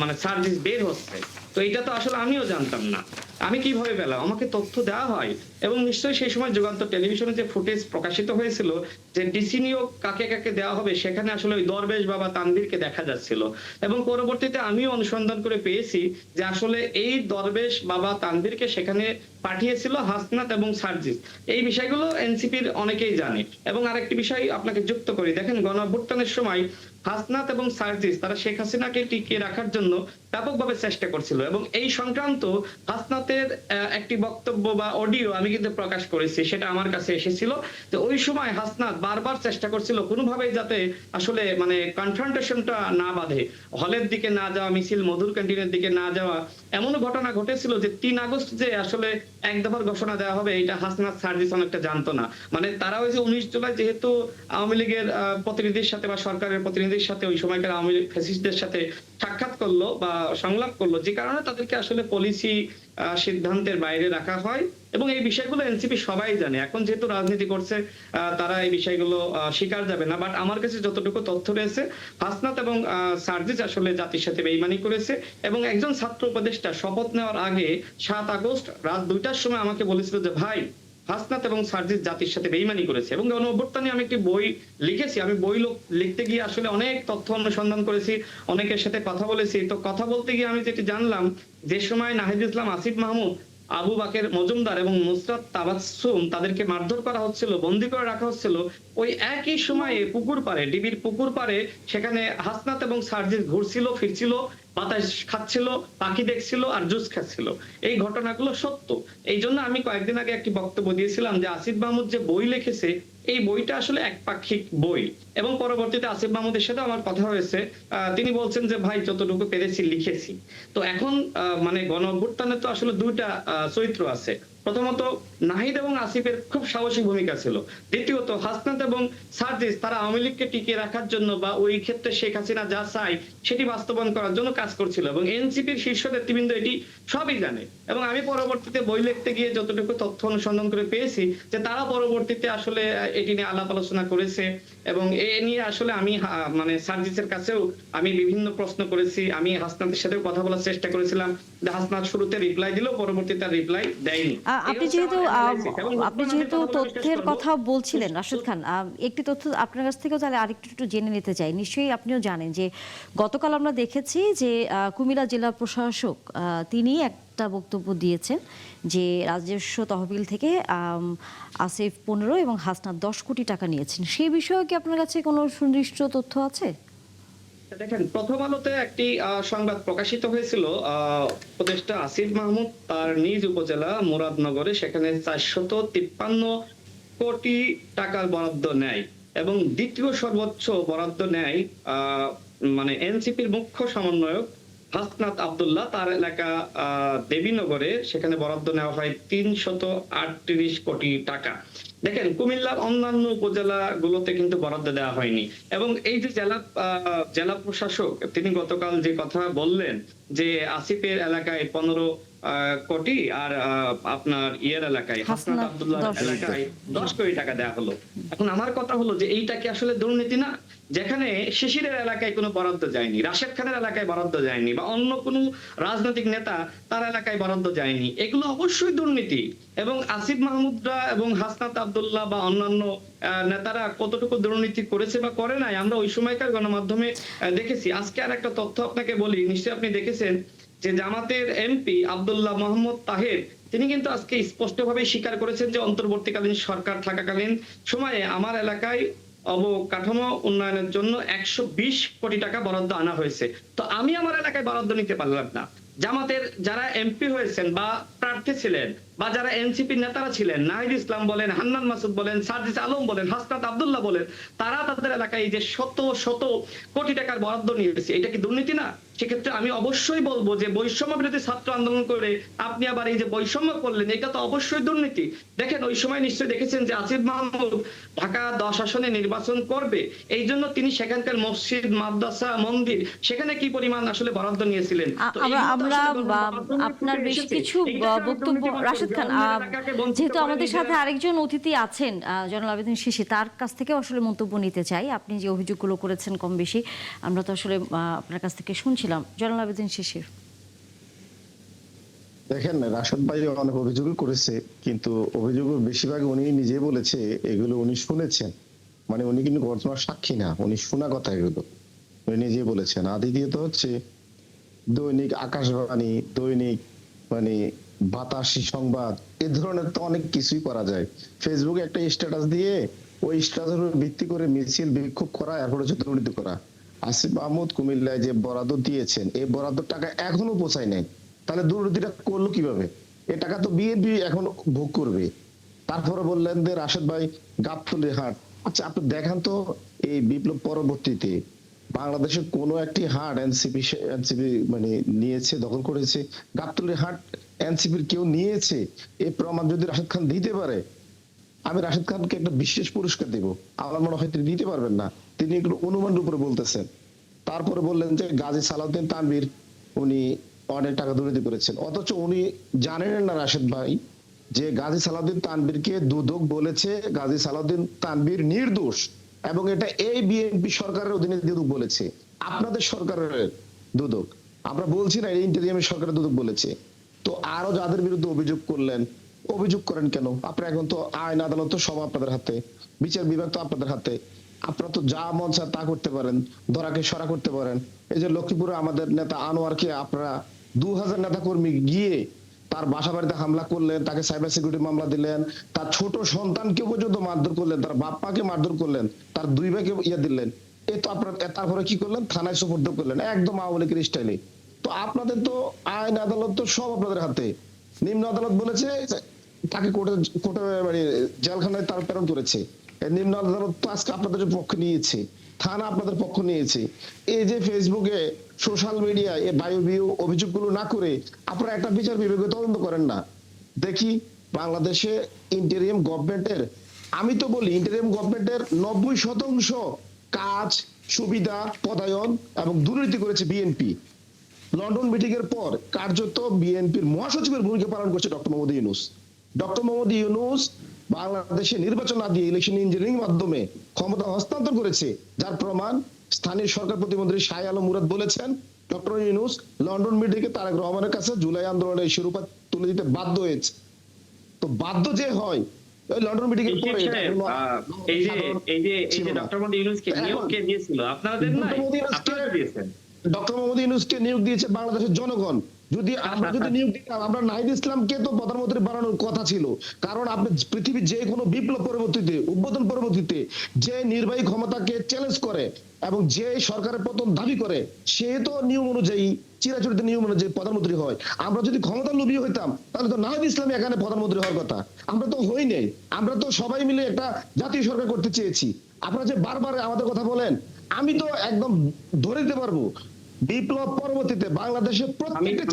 মানে সার্জিস বের হচ্ছে। তো এটা তো আসলে আমিও জানতাম না। আমি কিভাবে পেলাম? আমাকে তথ্য দেওয়া হয় এবং নিশ্চয়ই সেই সময় যুগান্তর টেলিভিশনে যে ফুটেজ প্রকাশিত হয়েছিল যে ডিসি নিয়োগ কাকে কাকে দেওয়া হবে, সেখানে আসলে ওই দরবেশ বাবা তানভীরকে দেখা যাচ্ছিল এবং পরবর্তীতে আমিও অনুসন্ধান করে পেয়েছি যে আসলে এই দরবেশ বাবা তানভীরকে সেখানে পাঠিয়েছিল হাসনাত এবং সার্জিস। এই বিষয়গুলো এনসিপির অনেকেই জানে। এবং আরেকটি বিষয় আপনাকে যুক্ত করি, দেখেন গণঅভ্যুত্থানের সময় হাসনাত এবং সার্জিস তারা শেখ হাসিনাকে টিকিয়ে রাখার জন্য ব্যাপকভাবে চেষ্টা করছিল এবং এই সংক্রান্ত হাসনাতের একটি বক্তব্য বা অডিও আমি কিন্তু প্রকাশ করেছি, সেটা আমার কাছে এসেছিল। তো ওই সময় হাসনাত বারবার চেষ্টা করছিল কোনোভাবেই যাতে আসলে মানে কনফ্রন্টেশনটা না বাঁধে, হলের দিকে না যাওয়া, মিছিল মধুর ক্যান্টিনের দিকে না যাওয়া। এমনও ঘটনা ঘটেছিল যে 3 আগস্ট যে আসলে এক দফার ঘোষণা দেওয়া হবে, এটা হাসনাত সার্জিস অনেকটা জানতো না। মানে তারা ওই যে 19 জুলাই যেহেতু আওয়ামী লীগের প্রতিনিধির সাথে বা সরকারের প্রতিনিধির সাথে ওই সময়কার আওয়ামী লীগ ফ্যাসিস্টদের সাথে সাক্ষাৎ করলো বা সংলাপ করলো, যে কারণে তাদেরকে আসলে পলিসি সিদ্ধান্তের বাইরে রাখা হয় এবং এই বিষয়গুলো এনসিপি সবাই জানে। এখন যেহেতু রাজনীতি করছে তারা এই বিষয়গুলো স্বীকার যাবে না। বাট আমার কাছে যতটুকু তথ্য রয়েছে, হাসনাত এবং সার্জিস আসলে জাতির সাথে বেইমানি করেছে এবং একজন ছাত্র উপদেষ্টা শপথ নেওয়ার আগে 7 আগস্ট রাত 2টার সময় আমাকে বলেছিল যে ভাই, হাসনাত এবং সার্জিস জাতির সাথে বেইমানি করেছে। এবং গণঅভ্যুত্থানে আমি একটি বই লিখেছি। আমি বই লিখতে গিয়ে আসলে অনেক তথ্য অনুসন্ধান করেছি, অনেকের সাথে কথা বলেছি। তো কথা বলতে গিয়ে আমি যেটি জানলাম, যে সময় নাহিদ ইসলাম, আসিফ মাহমুদ, আবু বাকের মজুমদার এবং নুসরাত তাবাসসুম তাদেরকে মারধর করা হচ্ছিল, বন্দী করে রাখা হচ্ছিল, ওই একই সময়ে পুকুর পাড়ে, ডিবির পুকুর পাড়ে সেখানে হাসনাত এবং সার্জিস ঘুরছিল ফিরছিল, বাতাস খাচ্ছিল, পাখি দেখছিল আর জুস খাচ্ছিল। এই ঘটনাগুলো সত্য। এই জন্য আমি কয়েকদিন আগে একটি বক্তব্য দিয়েছিলাম যে আসিফ মাহমুদ যে বই লিখেছে এই বইটা আসলে একপাক্ষিক বই। এবং পরবর্তীতে আসিফ মাহমুদের সাথে আমার কথা হয়েছে, তিনি বলছেন যে ভাই যতটুকু পেরেছি লিখেছি। তো এখন মানে গণঅভ্যুত্থানে তো আসলে দুইটা চরিত্র আছে। প্রথমত নাহিদ এবং আসিফের খুব সাহসী ভূমিকা ছিল। দ্বিতীয়ত হাসনাত এবং সার্জিস তারা আওয়ামী লীগকে টিকিয়ে রাখার জন্য বা ওই ক্ষেত্রে শেখ হাসিনা যা চায় সেটি বাস্তবায়ন করার জন্য কাজ করছিল এবং এনসিপির শীর্ষ নেতৃবৃন্দ এটি সবই জানে। এবং আমি পরবর্তীতে বই লিখতে গিয়ে যতটুকু তথ্য অনুসন্ধান করে পেয়েছি যে তারা পরবর্তীতে আসলে এটি নিয়ে আলাপ আলোচনা করেছে এবং এ নিয়ে আসলে আমি মানে সার্জিসের কাছেও আমি বিভিন্ন প্রশ্ন করেছি। আমি হাসনাতের সাথেও কথা বলার চেষ্টা করেছিলাম যে হাসনাত শুরুতে রিপ্লাই দিল, পরবর্তীতে রিপ্লাই দেয়নি। আপনি যেহেতু তথ্যের কথা বলছিলেন রাশেদ খান, একটি তথ্য আপনার কাছ থেকেও তাহলে আরেকটু জেনে নিতে চাই। নিশ্চয়ই আপনিও জানেন যে গতকাল আমরা দেখেছি যে কুমিল্লা জেলা প্রশাসক তিনি একটা বক্তব্য দিয়েছেন যে রাজস্ব তহবিল থেকে আসিফ 15 এবং হাসনাত 10 কোটি টাকা নিয়েছেন। সেই বিষয়ে কি আপনার কাছে কোনো সুনির্দিষ্ট তথ্য আছে? দেখেন, প্রথম আলোতে একটি সংবাদ প্রকাশিত হয়েছিল, উপদেষ্টা আসিফ মাহমুদ তার নিজ উপজেলা মুরাদনগরে সেখানে 453 কোটি টাকার বরাদ্দ নেয় এবং দ্বিতীয় সর্বোচ্চ বরাদ্দ নেয় মানে এনসিপির মুখ্য সমন্বয়ক হাসনাত আব্দুল্লাহ, তার এলাকা দেবীনগরে, সেখানে বরাদ্দ নেওয়া হয় 338 কোটি টাকা। দেখেন, কুমিল্লার অন্যান্য উপজেলা গুলোতে কিন্তু বরাদ্দ দেওয়া হয়নি। এবং এই যে জেলা প্রশাসক তিনি গতকাল যে কথা বললেন যে আসিফের এলাকায় 15 কোটি আর আপনার ইয়ের এলাকায় হাসনাত আব্দুল্লাহ এলাকায় 10 কোটি টাকা দেওয়া হলো। এখন আমার কথা হলো যে এইটা কি আসলে দুর্নীতি না? যেখানে শিশিরের এলাকায় কোনো বরাদ্দ যায়নি, রাশেদ খানের এলাকায় বরাদ্দ যায়নি বা অন্য কোনো রাজনৈতিক নেতা তার এলাকায় বরাদ্দ যায়নি, এগুলো অবশ্যই দুর্নীতি। এবং আসিফ মাহমুদরা এবং হাসনাত আব্দুল্লাহ বা অন্যান্য নেতারা কতটুকু দুর্নীতি করেছে বা করে নাই আমরা ওই সময়কার গণমাধ্যমে দেখেছি। আজকে আর একটা তথ্য আপনাকে বলি, নিশ্চয়ই আপনি দেখেছেন যে জামাতের এমপি আব্দুল্লাহ মোহাম্মদ তাহের তিনি কিন্তু আজকে স্পষ্টভাবে স্বীকার করেছেন যে অন্তর্বর্তীকালীন সরকার থাকাকালীন সময়ে আমার এলাকায় অবকাঠামো উন্নয়নের জন্য 120 কোটি টাকা বরাদ্দ আনা হয়েছে। তো আমি আমার এলাকায় বরাদ্দ নিতে পারলাম না। জামাতের যারা এমপি হয়েছেন বা প্রার্থী ছিলেন বা যারা এনসিপি নেতারা ছিলেন, নাহিদ ইসলাম বলেন, হান্নান মাসুদ বলেন, সার্জিস আলম বলেন, হাসনাত আব্দুল্লাহ বলেন, তারা তাদের এলাকায় এই যে শত শত কোটি টাকার বরাদ্দ নিয়েছে, এটা কি দুর্নীতি না? সেক্ষেত্রে আমি অবশ্যই বলবো যে বৈষম্য বিরোধী ছাত্র আন্দোলন করে আপনি আবার এই যে বৈষম্য করলেন, এটা তো অবশ্যই দুর্নীতি। দেখেন, ওই সময় নিশ্চয়ই দেখেছেন যে আসিফ মাহমুদ ঢাকা 10 আসনে নির্বাচন করবে, এই জন্য তিনি সেখানকার মসজিদ, মাদ্রাসা, মন্দির সেখানে কি পরিমাণ আসলে বরাদ্দ নিয়েছিলেন। আমরা আপনার বেশ কিছু বক্তব্য, রাশেদ খান যেহেতু আমাদের সাথে আরেকজন অতিথি আছেন জয়নাল আবেদিন শিশির, তার কাছ থেকে আসলে মন্তব্য নিতে চাই। আপনি যে অভিযোগগুলো করেছেন কম বেশি আমরা তো আসলে আপনার কাছ থেকে শুনছিলাম। জয়নাল আবেদিন শিশির। দেখেন রাশেদ ভাই অনেক অভিযোগ করেছে, কিন্তু অভিযোগ বেশিরভাগ উনি নিজে বলেছে এগুলো উনি শুনেছেন, মানে উনি কিন্তু ঘটনার সাক্ষী না, উনি শোনা কথা এগুলো উনি নিজেই বলেছেন। আর দ্বিতীয়ত হচ্ছে দৈনিক আকাশবাণী, দৈনিক মানে বাতাসি সংবাদ, এ ধরনের তো অনেক কিছুই করা যায়। ফেসবুকে একটা স্ট্যাটাস দিয়ে ওই স্ট্যাটাসের উপর ভিত্তি করে মিছিল বিক্ষোভ করা, এরপর হচ্ছে দুর্নীতি করা। আসিফ মাহমুদ কুমিল্লায় যে বরাদ্দ দিয়েছেন, এই বরাদ্দ টাকা এখনো পৌঁছায় নাই, তাহলে দুর্নীতিটা করলো কিভাবে? এ টাকা তো বিএনপি এখন ভোগ করবে। তারপরে বললেন যে রাশেদ ভাই গাবতলী হাট, আচ্ছা আপনি দেখান তো এই বিপ্লব পরবর্তীতে বাংলাদেশের কোন একটি হাট এনসিপি মানে নিয়েছে, দখল করেছে? গাবতলী হাট এনসিপির কেউ নিয়েছে? এই প্রমাণ যদি রাশেদ খান দিতে পারে, আমি রাশেদ খানকে একটা বিশেষ পুরস্কার দেব। আমার মনে হয় তিনি দিতে পারবেন না, তিনি একটু অনুমানের উপরে বলতেছেন। তারপরে বললেন যে গাজী সালাউদ্দিন তানভীর উনি অনেক টাকা দুর্নীতি করেছেন, অথচ উনি জানেন না রাশেদ ভাই যে গাজী সালাউদ্দিন তানভীরকে দুদক বলেছে গাজী সালাউদ্দিন তানভীর নির্দোষ, এবং এটা এই বিএনপি সরকারের অধীনে দুদক বলেছে, আপনাদের সরকারের দুদক। আমরা বলছি না ইন্টেরিয়ামের সরকারের দুদক বলেছে। তো আরো যাদের বিরুদ্ধে অভিযোগ করলেন, অভিযোগ করেন কেন? আপনারা এখন তো আইন আদালত তো সব আপনাদের হাতে, বিচার বিভাগ তো আপনাদের হাতে, আপনারা তো যা মন চায় তা করতে পারেন, ধরাকে সরা করতে পারেন। এই যে লক্ষ্মীপুরে আমাদের নেতা আনোয়ারকে আপনারা 2000 নেতা কর্মী গিয়ে তার বাসা বাড়িতে হামলা করলেন, তাকে সাইবার সিকিউরিটি মামলা দিলেন, তার ছোট সন্তানকে পর্যন্ত মারধর করলেন, তার বাপ্পাকে মারধর করলেন, তার 2 ভাইকে দিলেন। এ তো আপনার তারপরে কি করলেন? থানায় সুপর্দ করলেন, একদম আওয়ামী লীগের স্টাইলে। তো আপনাদের তো আইন আদালত তো সব আপনাদের হাতে। নিম্ন আদালত বলেছে তাকে কোর্টে মানে জেলখানায় তার প্রেরণ করেছে, নিম্ন আদালত তো আজকে আপনাদের পক্ষ নিয়েছে, থানা আপনাদের পক্ষ নিয়েছে। এই যে ফেসবুকে সোশ্যাল মিডিয়ায় এই বায়ু অভিযোগগুলো না করে আপনারা একটা বিচার বিভাগে তদন্ত করেন না। দেখি বাংলাদেশে ইন্টেরিয়াম গভর্নমেন্টের, আমি তো বলি ইন্টেরিয়াম গভর্নমেন্টের 90% কাজ, সুবিধা, পদায়ন এবং দুর্নীতি করেছে বিএনপি। লন্ডন মিটিং এর পর কার্যত বিএনপির মহাসচিবের ভূমিকা পালন করছে ডক্টর মোহাম্মদ ইউনূস। ডক্টর মোহাম্মদ ইউনূস বাংলাদেশে নির্বাচন না দিয়ে ইলেকশন ইঞ্জিনিয়ারিং মাধ্যমে ক্ষমতা হস্তান্তর করেছে, যার প্রমাণ স্থানীয় সরকার প্রতিমন্ত্রী শাহ আলম মুরাদ বলেছেন ডক্টর ইউনূস লন্ডন মিটিং এ তারেক রহমানের কাছে জুলাই আন্দোলনের শিরোপা তুলে দিতে বাধ্য হয়েছে। তো বাধ্য যে হয় ওই লন্ডন মিটিং এর পরে এই যে ডক্টর মোহাম্মদ ইউনূসকে নিয়োগ কে দিয়েছিল? আপনাদের না, আপনারা দিয়েছেন। ডক্টর মোহাম্মদ ইউনূসকে নিয়োগ দিয়েছে বাংলাদেশের জনগণ। যদি আমরা যদি নিয়োগ দিতাম, আমরা নাহিদ ইসলামকে তো প্রধানমন্ত্রী বানানোর কথা ছিল, কারণ আপনি পৃথিবীর যে কোনো বিপ্লব পরবর্তীতে, উদ্বোধন পরবর্তীতে যে নির্বাহী ক্ষমতাকে চ্যালেঞ্জ করে এবং যে সরকারের পতন দাবি করে, সে তো নিয়ম অনুযায়ী চিরাচরিত নিয়ম অনুযায়ী প্রধানমন্ত্রী হয়। আমরা যদি ক্ষমতা লোভী হইতাম তাহলে তো নাহিদ ইসলাম এখানে প্রধানমন্ত্রী হওয়ার কথা, আমরা তো হই নাই। আমরা তো সবাই মিলে একটা জাতীয় সরকার করতে চেয়েছি। আপনারা যে বারবার আমাদের কথা বলেন, আমি তো একদম ধরে দিতে পারবো বিপ্লব পরবর্তীতে বাংলাদেশে প্রত্যেকটা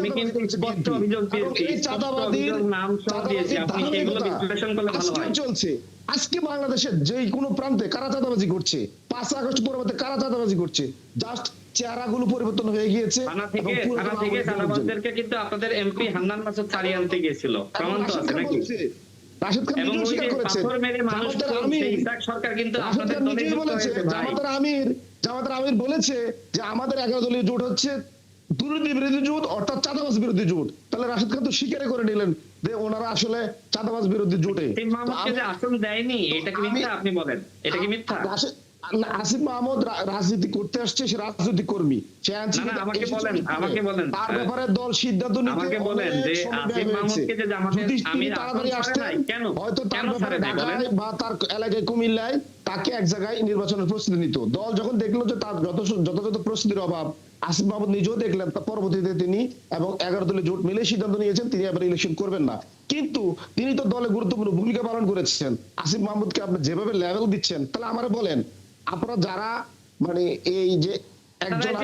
চলছে। আজকে বাংলাদেশের যে কোনো প্রান্তে কারা চাঁদাবাজি করছে, 5 আগস্ট পরবর্তী কারা চাঁদাবাজি করছে, জাস্ট চেহারাগুলো পরিবর্তন হয়ে গিয়েছে। কিন্তু আপনাদের এমপি হান্নান মাসুদ ছাড়িয়ে আনতে গিয়েছিল, প্রমাণ তো আছে নাকি? রাশেদ খান নিজেও স্বীকার করেছে, সরকার কিন্তু আপনাদের নিজেই বলেছে, জামাতের আমির বলেছে যে আমাদের 11 দলীয় জোট হচ্ছে দুর্নীতি বিরোধী জোট, অর্থাৎ চাঁদাবাজ বিরোধী জোট। তাহলে রাশেদ খান তো স্বীকার করে নিলেন যে ওনারা আসলে চাঁদাবাজ বিরোধী জোটে। আসন দেয়নি, এটা কি মিথ্যা? আপনি বলেন এটা কি মিথ্যা? আসিফ মাহমুদ রাজনীতি করতে আসছে, সে রাজনীতি কর্মী, সে আমাকে বলেন তার ব্যাপারে দল সিদ্ধান্ত নিতে আমাকে বলেন যে আসিফ মাহমুদকে যে জামাতের আমির তাড়াতাড়ি আসতেন, হয়তো তার ব্যাপারে ঢাকায় বা তার এলাকায় কুমিল্লায় তাকে এক জায়গায় নির্বাচনের প্রস্তুতি নিত। দল যখন দেখলো যে তার যথাযথ প্রস্তুতির অভাব, আসিফ মাহমুদ নিজেও দেখলেন, তার পরবর্তীতে তিনি এবং 11 দলীয় জোট মিলে সিদ্ধান্ত নিয়েছেন তিনি এবার ইলেকশন করবেন না। কিন্তু তিনি তো দলে গুরুত্বপূর্ণ ভূমিকা পালন করেছেন। আসিফ মাহমুদকে আপনি যেভাবে লেভেল দিচ্ছেন, তাহলে আমারে বলেন আপনারা যারা মানে এই যে একজন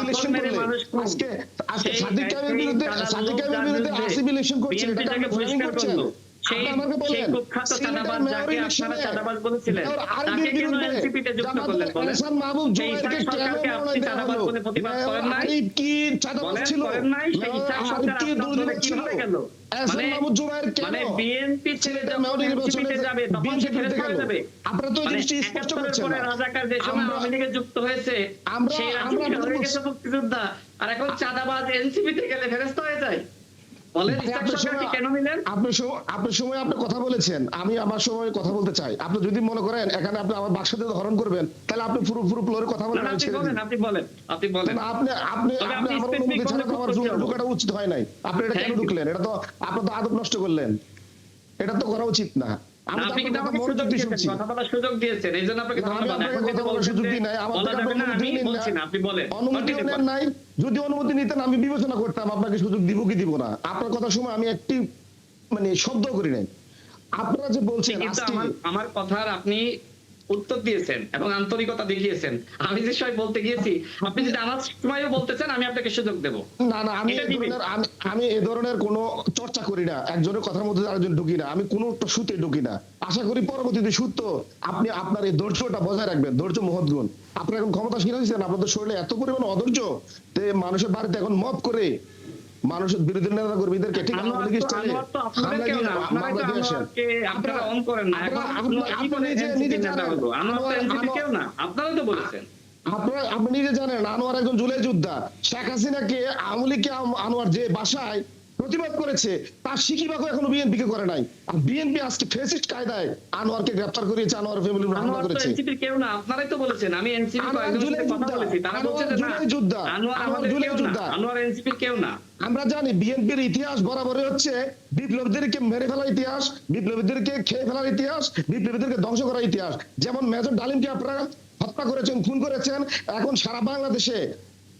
ইলেকশন করলে আজকে সাদিক কায়েমের বিরুদ্ধে আসিফ ইলেকশন করছেন, এটাকে আপনি ফ্রেমিং করছেন। আমাকে বলেন সিলেটের মেয়র ইলেকশনে আরবির বিরুদ্ধে জামাতের হাসান মাহবুব জুবায়েরকে কেন মনোনয়ন দেওয়া হলো? আরিফ কি চাঁদাবাজ ছিল? আরিফ কি দুর্নীতি ছিল? হাসান মাহবুব জুবায়ের কেন বিএনপি সিলেটের মেয়র নির্বাচনে যাবে? বিএনপি করতে গেল? আপনারা তো এই জিনিসটি স্পষ্ট করছেন না। রাজাকার যে সময় আওয়ামী লীগে যুক্ত হয়েছে, সেই রাজনীতি হয়ে গেছে মুক্তিযোদ্ধা, আর এখন চাঁদাবাজ এনসিপি তে গেলে ফেরেশতা হয়ে যায়। বলেন ভাই, ইসলাম আপনার সরকারকে সময়- কেন নিলেন? আপনার সময় আপনি কথা বলেছেন, আমি আমার সময় কথা বলতে চাই। আপনি যদি মনে করেন এখানে আপনি আমার বাক্সতে হরণ করবেন, তাহলে আপনি পুরো ফ্লোরে কথা না, বলেন, না, আমি আপনি ছেড়ে বলেন, দিই। আপনি বলেন, আপনি বলেন। না, আপনি আপনি তবে আপনি আপনি আমার specific অনুমতি ছাড়া তো ভাবে আমার খুব করতে ঢোকাটা উচিত হয় নাই। আপনি এটা কেন Thank you. ঢুকলেন? এটা তো আপনি তো আদব নষ্ট করলেন, এটা তো করা উচিত না। আমি না, তো আপনি আপনার কিন্তু কথা আমাকে সুযোগ মনোযোগ দিয়ে দিয়েছেন, শুনছি। কথা বলার সুযোগ দিয়েছেন, এই জন্য আপনাকে না, আমি ধন্যবাদ। আপনাকে এখন কথা যেটা বলার বলছেন সুযোগ যে দিই নাই, আমার বলা থেকে যাবে আপনি না, আমি অনুমতি নিন বলছি না। না, আপনি বলেন। অনুমতিও Continue নেন করেন। নাই। যদি অনুমতি নিতেন আমি বিবেচনা করতাম আপনাকে সুযোগ দিব কি দিব না। আপনার কথার সময় আমি একটি মানে শব্দ করি নাই। আপনারা যে বলছেন কিন্তু আজকে আমার কথার আপনি উত্তর দিয়েছেন এবং আন্তরিকতা দেখিয়েছেন। আমি যে সময় বলতে গিয়েছি, আপনি যদি আমার সময়ও বলতেছেন, আমি আপনাকে সুযোগ দেব। না না, আমি এটা এই দিবেন। ধরনের আমি এই ধরনের কোনো চর্চা করি না। একজনের কথার মধ্যে আরেকজন ঢুকি না, আমি কোনো সুতে ঢুকি না। আশা করি পরবর্তীতে সুত আপনি আপনার এই ধৈর্যটা বজায় রাখবেন। ধৈর্য মহৎ গুণ। আপনি এখন ক্ষমতাসীন হয়েছেন, আপনাদের শরীরে এত পরিমাণ অধৈর্য যে মানুষের বাড়িতে এখন মব করে মানুষের বিরোধী নেতা কর্মীদেরকে ঠিক আনোয়ার আওয়ামী লীগ তো- স্টাইলে আনোয়ার তো আপনাদের কেউ না, আপনারাই তো আনোয়ারকে আপনারা অন করেন না। এখন আনোয়ার কি করে NCP নেতা হলো? আনোয়ার তো NCP কেউ না, আপনারাই তো বলেছেন। আপনি নিজে জানেন আনোয়ার একজন জুলাই যোদ্ধা। শেখ হাসিনাকে আওয়ামী লীগকে আনোয়ার যে বাসায় প্রতিবাদ করেছে তার শিখিবাকও এখনো বিএনপি কে করে নাই। আর বিএনপি আজকে ফেসিস্ট কায়দায় আনোয়ারকে গ্রেফতার করিয়েছে, আনোয়ার ফ্যামিলির হামলা আনোয়ার তো করেছে। NCP কেউ না, আপনারাই তো বলেছেন। আমি NCP আনোয়ার কয়েকজনের জুলাই সাথে কথা যোদ্ধা, বলেছি, তারা আনোয়ার বলছে যে না, জুলাই যোদ্ধা, আনোয়ার আনোয়ার আমাদের জুলাই কেউ না, যোদ্ধা। আনোয়ার NCP কেউ না। আমরা জানি বিএনপির ইতিহাস বরাবরই হচ্ছে বিপ্লবীদেরকে মেরে ফেলার ইতিহাস, বিপ্লবীদেরকে খেয়ে ফেলার ইতিহাস, বিপ্লবীদেরকে ধ্বংস করার ইতিহাস। যেমন মেজর ডালিমকে আপনারা হত্যা করেছেন, খুন করেছেন। এখন সারা বাংলাদেশে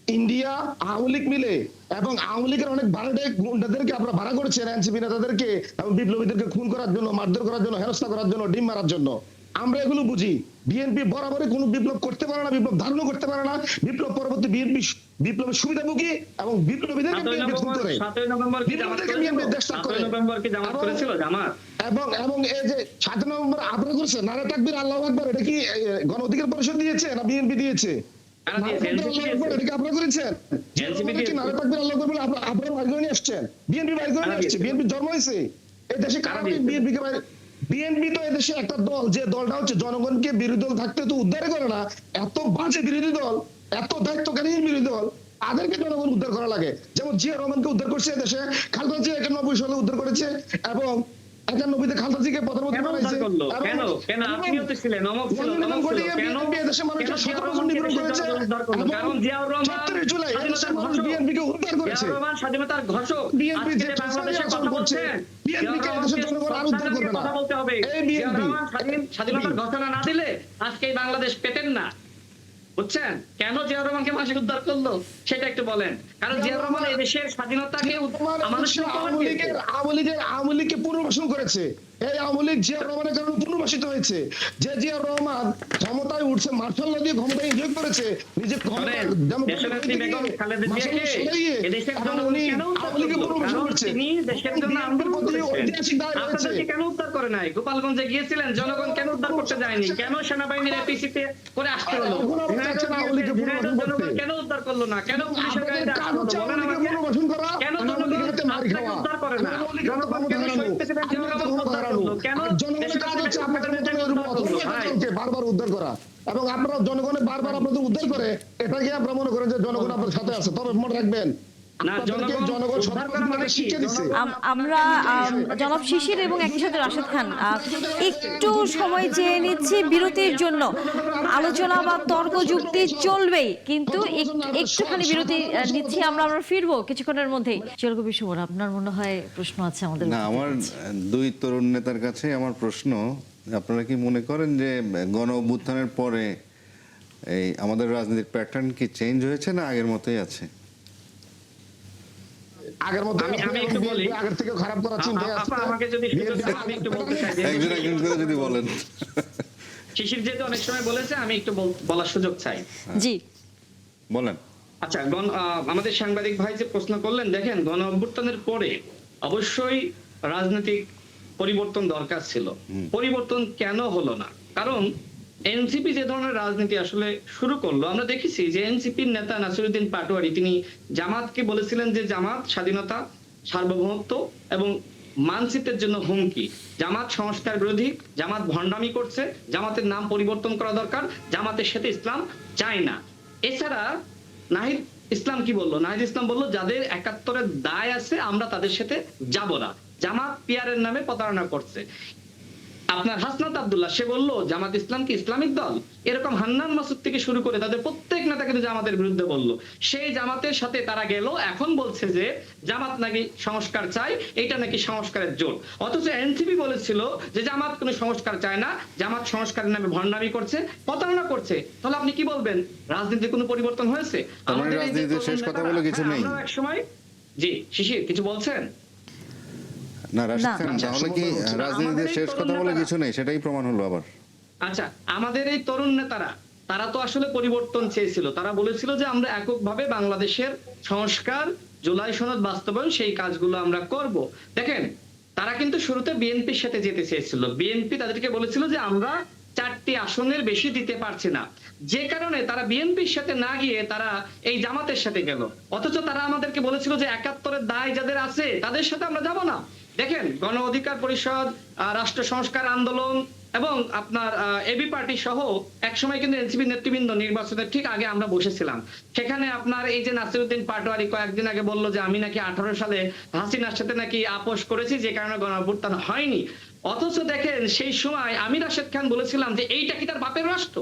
ইন্ডিয়া আওয়ামী লীগ মিলে এবং আওয়ামী লীগের অনেক ভাড়াটে গুন্ডাদেরকে আপনারা ভাড়া করেছেন, এনসিপি নেতাদেরকে এবং বিপ্লবীদেরকে খুন করার জন্য, মারধর করার জন্য, হেনস্থা করার জন্য, ডিম মারার জন্য। আমরা এগুলো বুঝি। বিএনপি বরাবরই কোনো বিপ্লব করতে পারে না, বিপ্লব ধারণও করতে পারে না। বিপ্লব পরবর্তী বিএনপি বিপ্লবের সুবিধাভোগী এবং বিপ্লবীদেরকে বিএনপি খুন করে। 7ই নভেম্বর কি জামাত বিপ্লবীদেরকে করেছিল? বিএনপি দেশ ত্যাগ করে। 7ই নভেম্বর কি জামাত এবং- করেছিল? জামাত এবং এই যে 7 নভেম্বর আপনারা করছে নারে তাকবীর আল্লাহু আকবার, এটা কি গণ অধিকার পরিষদ দিয়েছে না বিএনপি দিয়েছে? কারা দিয়েছে? নারে তাকবীর আল্লাহু আকবার, এটা কি আপনারা করেছেন? NCP কি দিয়েছে। নারে তাকবীর আল্লাহু আকবার বলে আপনারা বাইর করে নিয়ে আসছেন? বিএনপি বাইর করে নিয়ে কারা আসছে। দিয়েছে? বিএনপি জন্ম হয়েছে এই দেশে। কারা কারা দিয়েছে? বিএনপি কে বাইর? বিএনপি তো এদেশে একটা দল, যে দলটা হচ্ছে জনগণকে বিরোধী দল থাকতে তো উদ্ধার করে না। এত বাজে বিরোধী দল, এত দায়িত্বজ্ঞানহীন বিরোধী দল, তাদেরকে জনগণ উদ্ধার করা লাগে। যেমন জিয়া রহমানকে উদ্ধার করছে দেশে, খালেদা জিয়া 91 সালে উদ্ধার করেছে এবং 91-তে খালেদা জিয়াকে প্রধানমন্ত্রী কেন বানাইছে। উদ্ধার করলো? এবং- কেন? কেন? আপনিও তো ছিলেন, অমুক ছিল, মনোনয়ন তমুক ছিল। ঘটিয়ে কেন? বিএনপি এদেশের মানুষকে কেন জিয়াউর 17 বছর নিপীড়ন রহমানকে করেছে দেশের উদ্ধার করলো? এবং কারণ জিয়াউর রহমান 76 জুলাই এদেশের স্বাধীনতার মানুষ ঘোষক। বিএনপিকে উদ্ধার করেছে। জিয়াউর রহমান স্বাধীনতার ঘোষক। বিএনপি আজকে যে যে বাংলাদেশের আচরণ কথা করছে, বলছেন, বিএনপি কে জিয়াউর এদেশের রহমানকে জনগণ আর উদ্ধার করবে না। কথা বলতে হবে। এই জিয়াউর বিএনপি, রহমান স্বাধীনতার ঘোষণা না দিলে আজকে এই বাংলাদেশ পেতেন না। বুঝছেন কেন জিয়াউর রহমানকে মানুষ উদ্ধার করলো সেটা একটু বলেন। কারণ জিয়াউর রহমান এই দেশের স্বাধীনতাকে মানুষকে উপহার দিয়েছে। আওয়ামী লীগকে পুনর্বাসন করেছে। এই আওয়ামী লীগ জিয়াউর রহমানের কারণে পুনর্বাসিত হয়েছে। যে জিয়াউর রহমান ক্ষমতায় উঠছে, মার্শাল ল দিয়ে ক্ষমতায় এনজয় করেছে, নিজে শোনেন, দেশনেত্রী বেগম খালেদা জিয়াকে এদেশের জনগণ কেন উদ্ধার করলো? কারণ তিনি দেশের জন্য আন্দোলন করেছেন। ঐতিহাসিক দায় রয়েছে। আপনাদেরকে কেন উদ্ধার করে নাই? গোপালগঞ্জে গিয়েছিলেন, জনগণ কেন উদ্ধার করতে যায়নি? কেন সেনাবাহিনীর এপিসিতে করে আসতে হলো? জনগণ কেন উদ্ধার করলো না? কেন পুলিশের গাড়িতে আসতে হলো? বলেন আমাকে। কেন জনগণ আপনাকে উদ্ধার করে না? জনগণ কেন শহীদ প্রেসিডেন্ট জিয়াউর রহমানকে উদ্ধার করলো? কেন জনগণের কাজ হচ্ছে আপনাদের মতো উদ্ধার করলো? ভাই, বারবার উদ্ধার করা এবং আপনারা জনগণের বারবার আপনাদের উদ্ধার করে এটাকে আপনারা মনে করেন যে জনগণ আপনার সাথে আছে। তবে মনে রাখবেন না, আপনাদেরকে জনগণ উদ্ধার করা মানে কি? শিক্ষা দিচ্ছে। আমরা জনাব শিশির এবং একই সাথে রাশেদ খান একটু সময় চেয়ে নিচ্ছি বিরতির জন্য। আলোচনা বা তর্ক যুক্তি চলবেই, কিন্তু একটুখানি বিরতি নিচ্ছি। আমরা ফিরবো কিছুক্ষণের মধ্যেই। চিরকবি সুমন, আপনার মনে হয় প্রশ্ন আছে আমাদের? না, আমার দুই তরুণ নেতার কাছে আমার প্রশ্ন, আপনারা কি মনে করেন যে গণ অভ্যুত্থানের পরে এই আমাদের রাজনীতির প্যাটার্ন কি চেঞ্জ হয়েছে না আগের মতোই আছে? আগের মতো আমি একটু বলি। আগের থেকে খারাপ করার চিন্তা আছে। আপা আমাকে যদি সুযোগ দেন, আমি একটু বলতে চাই যে একজন একজন করে যদি বলেন। শিশির যেহেতু অনেক সময় বলেছে, আমি একটু বলার সুযোগ চাই। জি বলেন। আচ্ছা, আমাদের সাংবাদিক ভাই যে প্রশ্ন করলেন, দেখেন গণ অভ্যুত্থানের পরে অবশ্যই রাজনৈতিক পরিবর্তন দরকার ছিল। পরিবর্তন কেন হলো না? কারণ এনসিপি যে ধরনের রাজনীতি আসলে শুরু করলো, আমরা দেখেছি যে এনসিপির নেতা নাসিরউদ্দিন পাটোয়ারি তিনি জামাতকে বলেছিলেন যে জামাত স্বাধীনতা, সার্বভৌমত্ব এবং মানচিত্রের জন্য হুমকি, জামাত সংস্কার বিরোধী, জামাত ভণ্ডামি করছে, জামাতের নাম পরিবর্তন করা দরকার, জামাতের সাথে ইসলাম চায় না। এছাড়া নাহিদ ইসলাম কি বললো? নাহিদ ইসলাম বললো যাদের ৭১-এর দায় আছে আমরা তাদের সাথে যাব না। জামাত পিয়ারের নামে প্রতারণা করছে। আপনার হাসনাত আব্দুল্লাহ সে বললো জামাত ইসলাম কি ইসলামিক দল? এরকম হান্নান মাসুদ থেকে শুরু করে তাদের প্রত্যেক নেতা কিন্তু জামাতের বিরুদ্ধে বললো। সেই জামাতের সাথে তারা গেল, এখন বলছে যে জামাত নাকি সংস্কার চায়, এটা নাকি সংস্কারের জোট। অথচ এনসিপি বলেছিল যে জামাত কোনো সংস্কার চায় না, জামাত সংস্কারের নামে ভণ্ডামি করছে, প্রতারণা করছে। তাহলে আপনি কি বলবেন রাজনীতির কোনো পরিবর্তন হয়েছে? তার মানে আমাদের এই যে রাজনীতির শেষ কথা বলে কিছু নেই। আমরাও একসময়, জি শিশির কিছু বলছেন? না রাশিদ না। খান, তাহলে কি রাজনীতির শেষ কথা বলে কিছু নেই, সেটাই প্রমাণ হলো আবার। আচ্ছা, আমাদের এই তরুণ নেতারা তারা তো আসলে পরিবর্তন চেয়েছিল। তারা বলেছিল যে আমরা এককভাবে বাংলাদেশের সংস্কার, জুলাই সনদ বাস্তবায়ন, সেই কাজগুলো আমরা করব। দেখেন, তারা কিন্তু শুরুতে বিএনপির সাথে যেতে চেয়েছিল। বিএনপি তাদেরকে বলেছিল যে আমরা 4টি আসনের বেশি দিতে পারছি না, যে কারণে তারা বিএনপির সাথে না গিয়ে তারা এই জামাতের সাথে গেল। অথচ তারা আমাদেরকে বলেছিল যে ৭১-এর দায় যাদের আছে তাদের সাথে আমরা যাব না। দেখেন, গণ অধিকার পরিষদ, রাষ্ট্র সংস্কার আন্দোলন এবং আপনার এবি পার্টি সহ একসময় কিন্তু এনসিপি নেতৃবৃন্দ নির্বাচনের ঠিক আগে আমরা বসেছিলাম। সেখানে আপনার এই যে নাসিরউদ্দিন পাটোয়ারি কয়েকদিন আগে বললো যে আমি নাকি 18 সালে হাসিনার সাথে নাকি আপোষ করেছি, যে কারণে গণঅভ্যুত্থান হয়নি। অথচ দেখেন সেই সময় আমি রাশেদ খান বলেছিলাম যে এইটা কি তার বাপের রাষ্ট্র?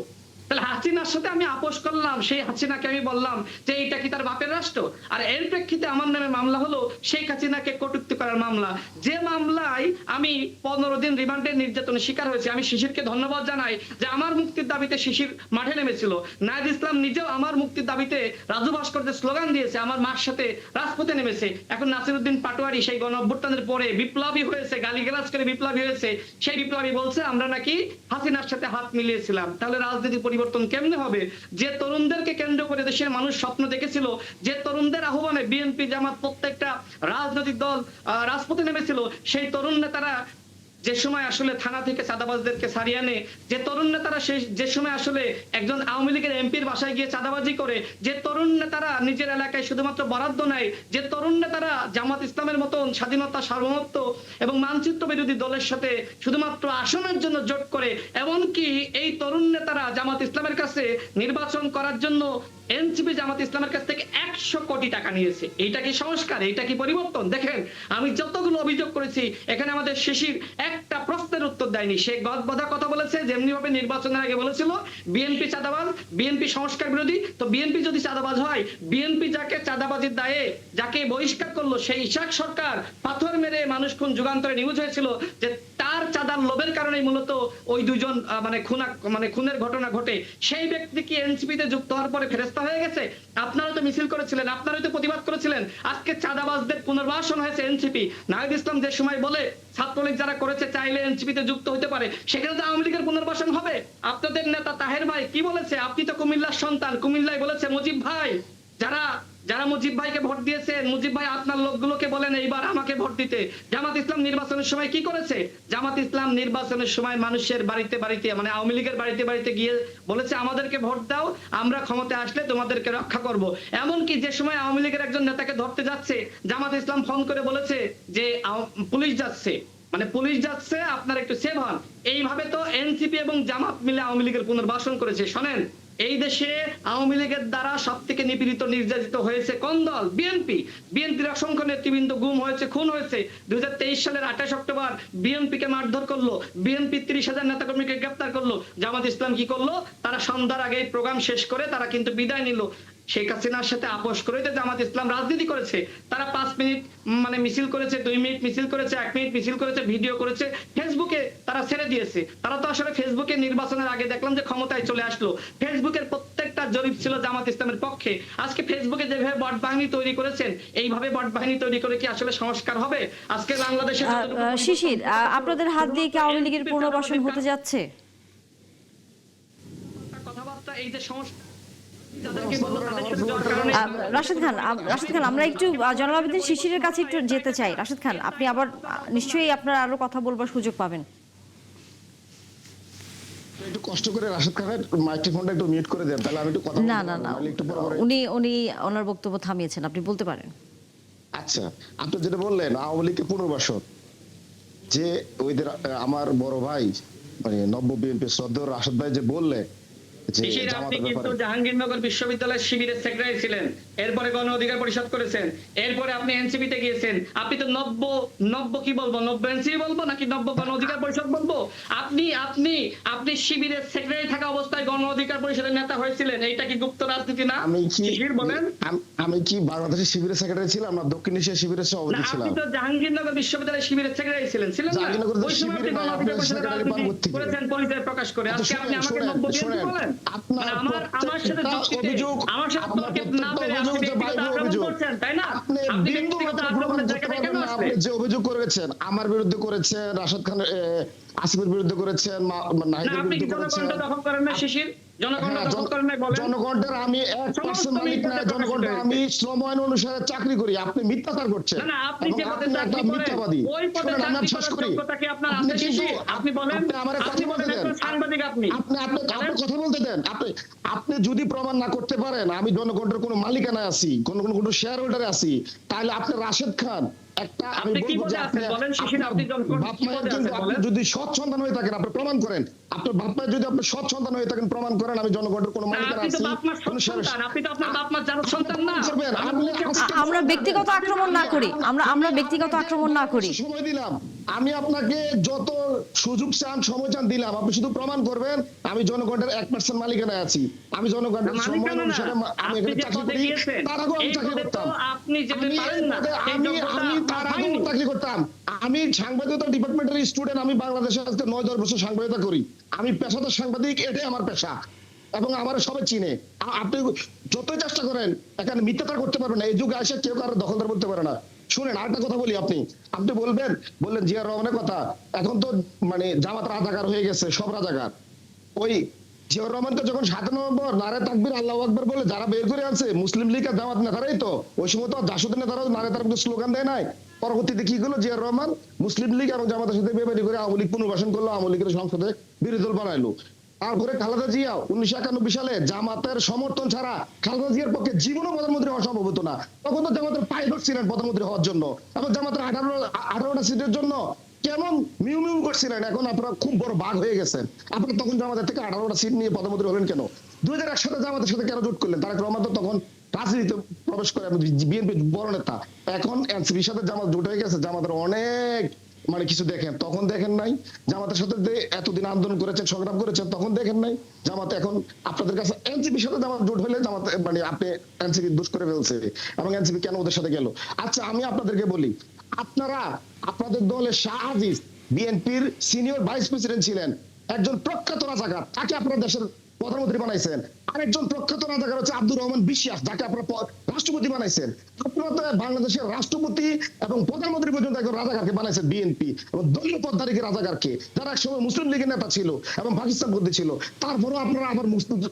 তাহলে হাসিনার সাথে আমি আপোষ করলাম, সেই হাসিনাকে আমি বললাম যে এইটা কি তার বাপের রাষ্ট্র? আর এর প্রেক্ষিতে আমার নামে মামলা হলো শেখ হাসিনাকে কটূক্তি করার মামলা, যে মামলায় আমি 15 দিন রিমান্ডের নির্যাতনের শিকার হয়েছি। আমি শিশিরকে ধন্যবাদ জানাই যে আমার মুক্তির দাবিতে শিশির মাঠে নেমেছিল। নাহিদ ইসলাম নিজেও আমার মুক্তির দাবিতে রাজু ভাস্করদের স্লোগান দিয়েছে, আমার মার সাথে রাজপথে নেমেছে। এখন নাসিরউদ্দিন পাটোয়ারি সেই গণঅভ্যুত্থানের পরে বিপ্লবী হয়েছে, গালিগালাজ করে বিপ্লবী হয়েছে। সেই বিপ্লবী বলছে আমরা নাকি হাসিনার সাথে হাত মিলিয়েছিলাম। তাহলে রাজনীতি পরিবর্তন কেমনে হবে? যে তরুণদেরকে কেন্দ্র করে দেশের মানুষ স্বপ্ন দেখেছিল, যে তরুণদের আহ্বানে বিএনপি, জামাত প্রত্যেকটা রাজনৈতিক দল রাজপথে নেমেছিল, সেই তরুণ নেতারা যে সময় আসলে থানা থেকে চাঁদাবাজদেরকে ছাড়িয়ে আনে, যে তরুণ নেতারা যে সময় আসলে একজন আওয়ামী লীগের এমপির বাসায় গিয়ে চাঁদাবাজি করে, যে তরুণ নেতারা নিজের এলাকায় শুধুমাত্র বরাদ্দ নেয়, যে তরুণ নেতারা জামাত ইসলামের মতন স্বাধীনতা, সার্বভৌমত্ব এবং মানচিত্র বিরোধী দলের সাথে শুধুমাত্র আসনের জন্য জোট করে, এমনকি এই তরুণ নেতারা জামাত ইসলামের কাছে নির্বাচন করার জন্য এনসিপি জামাত ইসলামের কাছ থেকে 100 কোটি টাকা নিয়েছে। এইটা কি সংস্কার? এইটা কি পরিবর্তন? দেখেন, আমি যতগুলো অভিযোগ করেছি এখানে আমাদের শিশির একটা প্রশ্নের উত্তর দেয়নি। সে গদবাঁধা কথা বলেছে, যেমনি ভাবে নির্বাচনের আগে বলেছিল বিএনপি চাঁদাবাজ, বিএনপি সংস্কার বিরোধী। তো বিএনপি যদি চাঁদাবাজ হয়, বিএনপি যাকে চাঁদাবাজির দায়ে যাকে বহিষ্কার করলো, সেই ইশাক সরকার পাথর মেরে মানুষ খুন যুগান্তরে নিউজ হয়েছিল যে তার চাঁদার লোভের কারণেই মূলত ওই দুজন খুনের ঘটনা ঘটে। সেই ব্যক্তি কি এনসিপিতে যুক্ত হওয়ার পরে ফেরেস্তা হয়ে গেছে? আপনারা তো মিছিল করেছিলেন, আপনারাই তো প্রতিবাদ করেছিলেন। আজকে চাঁদাবাজদের পুনর্বাসন হয়েছে এনসিপি। নাহিদ ইসলাম যে সময় বলে ছাত্রলীগ যারা করেছে চাইলে এনসিপিতে যুক্ত হতে পারে, সেখানে তো আওয়ামী লীগের পুনর্বাসন হবে। আপনাদের নেতা তাহের ভাই কি বলেছে? আপনি তো কুমিল্লার সন্তান, কুমিল্লায় বলেছে মুজিব ভাই, যারা মুজিব ভাইকে ভোট দিয়েছেন, মুজিব ভাই আপনার লোকগুলোকে বলেন এইবার আমাকে ভোট দিতে। জামাত ইসলাম নির্বাচনের সময় কি করেছে? জামাত ইসলাম নির্বাচনের সময় মানুষের বাড়িতে বাড়িতে, মানে আওয়ামী লীগের বাড়িতে বাড়িতে গিয়ে বলেছে আমাদেরকে ভোট দাও, আমরা ক্ষমতায় আসলে তোমাদেরকে রক্ষা করব। এমনকি যে সময় আওয়ামী লীগের একজন নেতাকে ধরতে যাচ্ছে, জামাত ইসলাম ফোন করে বলেছে যে পুলিশ যাচ্ছে, মানে পুলিশ যাচ্ছে, আপনারা একটু সেভ হন। এইভাবে তো এনসিপি এবং জামাত মিলে আওয়ামী লীগের পুনর্বাসন করেছে। শোনেন, এই দেশে আওয়ামী লীগের দ্বারা সব থেকে নিপীড়িত, নির্যাতিত হয়েছে কোন দল? বিএনপি। বিএনপির অসংখ্য নেতৃবৃন্দ গুম হয়েছে, খুন হয়েছে। 2023 সালের 28 অক্টোবর বিএনপিকে মারধর করলো, বিএনপি 30,000 নেতাকর্মীকে গ্রেপ্তার করলো। জামাত ইসলাম কি করলো? তারা সন্ধ্যার আগে প্রোগ্রাম শেষ করে তারা কিন্তু বিদায় নিল। শেখ হাসিনার সাথে আপোষ করে জামাত ইসলাম রাজনীতি করেছে। তারা 5 মিনিট মিছিল করেছে, 2 মিনিট মিছিল করেছে, 1 মিনিট মিছিল করেছে, ভিডিও করেছে, ফেসবুকে তারা ছেড়ে দিয়েছে। তারা তো আসলে ফেসবুকে নির্বাচনের আগে দেখলাম যে ক্ষমতায় চলে আসলো। ফেসবুকের প্রত্যেকটা জরিপ ছিল জামাত ইসলামের পক্ষে। আজকে ফেসবুকে যেভাবে বট বাহিনী তৈরি করেছেন, এইভাবে বট বাহিনী তৈরি করে কি আসলে সংস্কার হবে? আজকে বাংলাদেশে শিশির, আপনাদের হাত দিয়ে কি আওয়ামী লীগের পুনর্বাসন হতে যাচ্ছে? কথাবার্তা এই যে সংস্কার রাশেদ খান, আমরা একটু জনাব শিশিরের কাছে একটু যেতে চাই। রাশেদ খান, আপনি আবার নিশ্চয়ই আপনার আরো কথা বলবার সুযোগ পাবেন। একটু কষ্ট করে রাশেদ খানের মাইক্রোফোনটা একটু মিউট করে দেন, তাহলে আমি একটু কথা না, উনি ওনার বক্তব্য থামিয়েছেন, আপনি বলতে পারেন। আচ্ছা, আপনি যেটা বললেন আওয়ামী লীগের পুনর্বাসন, যে ওইদের আমার বড় ভাই মানে নব্য বিএনপি শ্রদ্ধেয় রাশেদ ভাই যে বললেন যে শিশির, আপনি জামাতের কিন্তু ব্যাপারে। জাহাঙ্গীরনগর বিশ্ববিদ্যালয়ের শিবিরের সেক্রেটারি ছিলেন, এরপরে গণ অধিকার পরিষদ করেছেন, এরপরে আপনি এনসিপি তে গিয়েছেন। আপনি তো নব্য কি বলবো, নব্য এনসিপি বলবো নাকি নব্য গণ অধিকার পরিষদ বলবো? আপনি আপনি আপনি শিবিরের সেক্রেটারি থাকা অবস্থায় গণ অধিকার পরিষদের নেতা হয়েছিলেন, এইটা কি গুপ্ত রাজনীতি না? আমি কি শিশির বলেন। আমি কি বাংলাদেশের শিবিরের সেক্রেটারি ছিলাম না দক্ষিণ এশিয়া শিবিরের না, সভাপতি ছিলাম? আপনি তো জাহাঙ্গীরনগর বিশ্ববিদ্যালয়ের শিবিরের সেক্রেটারি ছিলেন না? জাহাঙ্গীরনগর ওই সময় আপনি শিবিরে গণ নাই, অধিকার আপনি পরিষদের সেক্রেটারি রাজনীতি পান কোত্থেকে? করেছেন পরিচয় প্রকাশ করে, আচ্ছা, আজকে আপনি আমাকে শুনেন, নব্য বিএনপি শুনেন, বলেন? আপনার মানে আমার সাথে প্রত্যেকটা যুক্তিতে, অভিযোগ, আমার সাথে আপনার তর্কে না পেরে আপনি অভিযোগ যে ব্যক্তিগত বাইরে আক্রমণ অভিযোগ, করছেন, তাই না? আপনি আপনি বিন্দু ব্যক্তিগত মাত্র প্রমাণ আক্রমণের করতে জায়গাটা পারবেন কেন না। আপনি আসলেন? যে অভিযোগ করেছেন আমার বিরুদ্ধে করেছেন, রাশেদ খান আসিফের বিরুদ্ধে করেছেন, না, নাহিদের আপনি কি বিরুদ্ধে করেছেন। জনগণটা দখল করেন না শিশির? জনগণটা হ্যাঁ, দখল করেন নাই বলেন? জনগণের আমি 1% মালিক না, জনগণের আমি শ্রম আইন অনুসারে চাকরি করি। আপনি মিথ্যাচার করছেন না, না, আপনি এবং যে পদে আপনি চাকরি একটা করেন, মিথ্যাবাদী। ওই পদে শুনুন, আমি চাকরি শেষ করার করি। যোগ্যতা কি আপনার আপনি আছে কিন্তু শিশির? আপনি বলেন, আপনি আমারে আপনি কথা বলেন বলতে দেন। একজন সাংবাদিক আপনি। আপনি কথা বলতে দেন। আপনি যদি প্রমাণ না করতে পারেন আমি জনগণের কোনো মালিকানায় আছি, কোনো শেয়ার হোল্ডারে আছি, তাহলে আপনি রাশেদ খান একটা আমি আপনি কি বলবো যে পদে আছেন বলেন শিশির? আপনার আপনি জনগণের বাপ কি মায়ের পদে কিন্তু আছেন আপনি বলেন? যদি সৎ সন্তান হয়ে থাকেন আপনি প্রমাণ করেন। আপনার বাপ মায়ের যদি আপনি সৎ সন্তান হয়ে থাকেন প্রমাণ করেন আমি জনগণের কোনো না, মালিকানা আপনি তো আছি, বাপ মার কোনো শেয়ার। সন্তান, আপনি তো আপনার বাপ মার জানার সন্তান না। করবেন, আমি আপনি বলছি, আজকে আমরা ব্যক্তিগত আক্রমণ না করি, আমরা ব্যক্তিগত আক্রমণ না করি। সময় দিলাম, আমি আপনাকে যত সুযোগ চান সময় চান দিলাম, আপনি শুধু প্রমাণ করবেন আমি জনগণের 1% মালিকানায় আছি। আমি জনগণের সময় মালিকানা না, অনুসারে আমি আপনি এখানে যে চাকরি পদে করি, গিয়েছেন, তার আগেও আমি এই চাকরি পদে তো করতাম। আপনি যেতে আমি পারেন না, সেই যোগ্যতা আমি আপনার তার আগেও হয়নি। চাকরি করতাম। আমি সাংবাদিকতা ডিপার্টমেন্টের স্টুডেন্ট, আমি বাংলাদেশে আজকে 9-10 বছর সাংবাদিকতা করি। আমি পেশাদার সাংবাদিক, এটাই আমার পেশা এবং আমার সবাই চিনে। আপনি যতই চেষ্টা করেন এখানে মিথ্যাচার করতে পারবেন না। এই যুগে এসে কেউ কারো দখলদার বলতে পারে না। শুনেন আরেকটা কথা বলি, আপনি বললেন জিয়া রহমানের কথা। এখন তো মানে জামাত রাজাকার হয়ে গেছে, সব রাজাকার। ওই জিয়াউর রহমানকে যখন 7 নভেম্বর নারে তাকবীর আল্লাহু আকবার বলে যারা বের করে আনছে মুসলিম লীগ আর জামাত নেতারাই তো, ওই সময় তো জাসদের নেতারাও নারে তাকবীর স্লোগান দেয় নাই। পরবর্তীতে কি হলো, জিয়াউর রহমান মুসলিম লীগ এবং জামাতের সাথে বেমানি করে আওয়ামী লীগ পুনর্বাসন করলো, আওয়ামী লীগের সংসদে বিরোধী দল বানাইলো। তারপরে খালেদা জিয়া 1991 সালে জামাতের সমর্থন ছাড়া খালেদা জিয়ার পক্ষে জীবনও প্রধানমন্ত্রী হওয়া সম্ভব হতো না। তখন তো জামাতের পায়ে ধরছিলেন প্রধানমন্ত্রী হওয়ার জন্য এবং জামাতের 18টা সিটের জন্য কেমন মিউ মিউ করছিলেন। এখন আপনারা খুব বড় বাঘ হয়ে গেছেন। আপনারা তখন জামাতের থেকে 18টা সিট নিয়ে প্রধানমন্ত্রী হলেন কেন? 2001 সালে জামাতের সাথে কেন জোট করলেন? তারেক রহমান তো তখন রাজনীতিতে প্রবেশ করে বিএনপি বড় নেতা। এখন এনসিপির সাথে জামাত জোট হয়ে গেছে, জামাতের অনেক মানে কিছু দেখেন, তখন দেখেন নাই। জামাতের সাথে যে এতদিন আন্দোলন করেছেন, সংগ্রাম করেছেন, তখন দেখেন নাই। জামাত এখন আপনাদের কাছে এনসিপির সাথে জামাত জোট হলে জামাত মানে আপনি এনসিপি দোষ করে ফেলছে এবং এনসিপি কেন ওদের সাথে গেল। আচ্ছা আমি আপনাদেরকে বলি, আপনাদের দলের শাহ আজিজ বিএনপির সিনিয়র ভাইস প্রেসিডেন্ট ছিলেন, একজন প্রখ্যাত রাজাকার, তাকে আপনারা দেশের প্রধানমন্ত্রী বানাইছেন। আরেকজন প্রখ্যাত রাজাকার হচ্ছে আব্দুর রহমান বিশ্বাস, যাকে আপনারা রাষ্ট্রপতি বানাইছেন। আপনারা তো বাংলাদেশের রাষ্ট্রপতি এবং প্রধানমন্ত্রী পর্যন্ত একজন রাজাকারকে বানাইছেন বিএনপি এবং দলীয় পদধারীকে রাজাকারকে, যারা একসময় মুসলিম লীগের নেতা ছিল এবং পাকিস্তান বন্দী ছিল। তারপরেও আপনারা আবার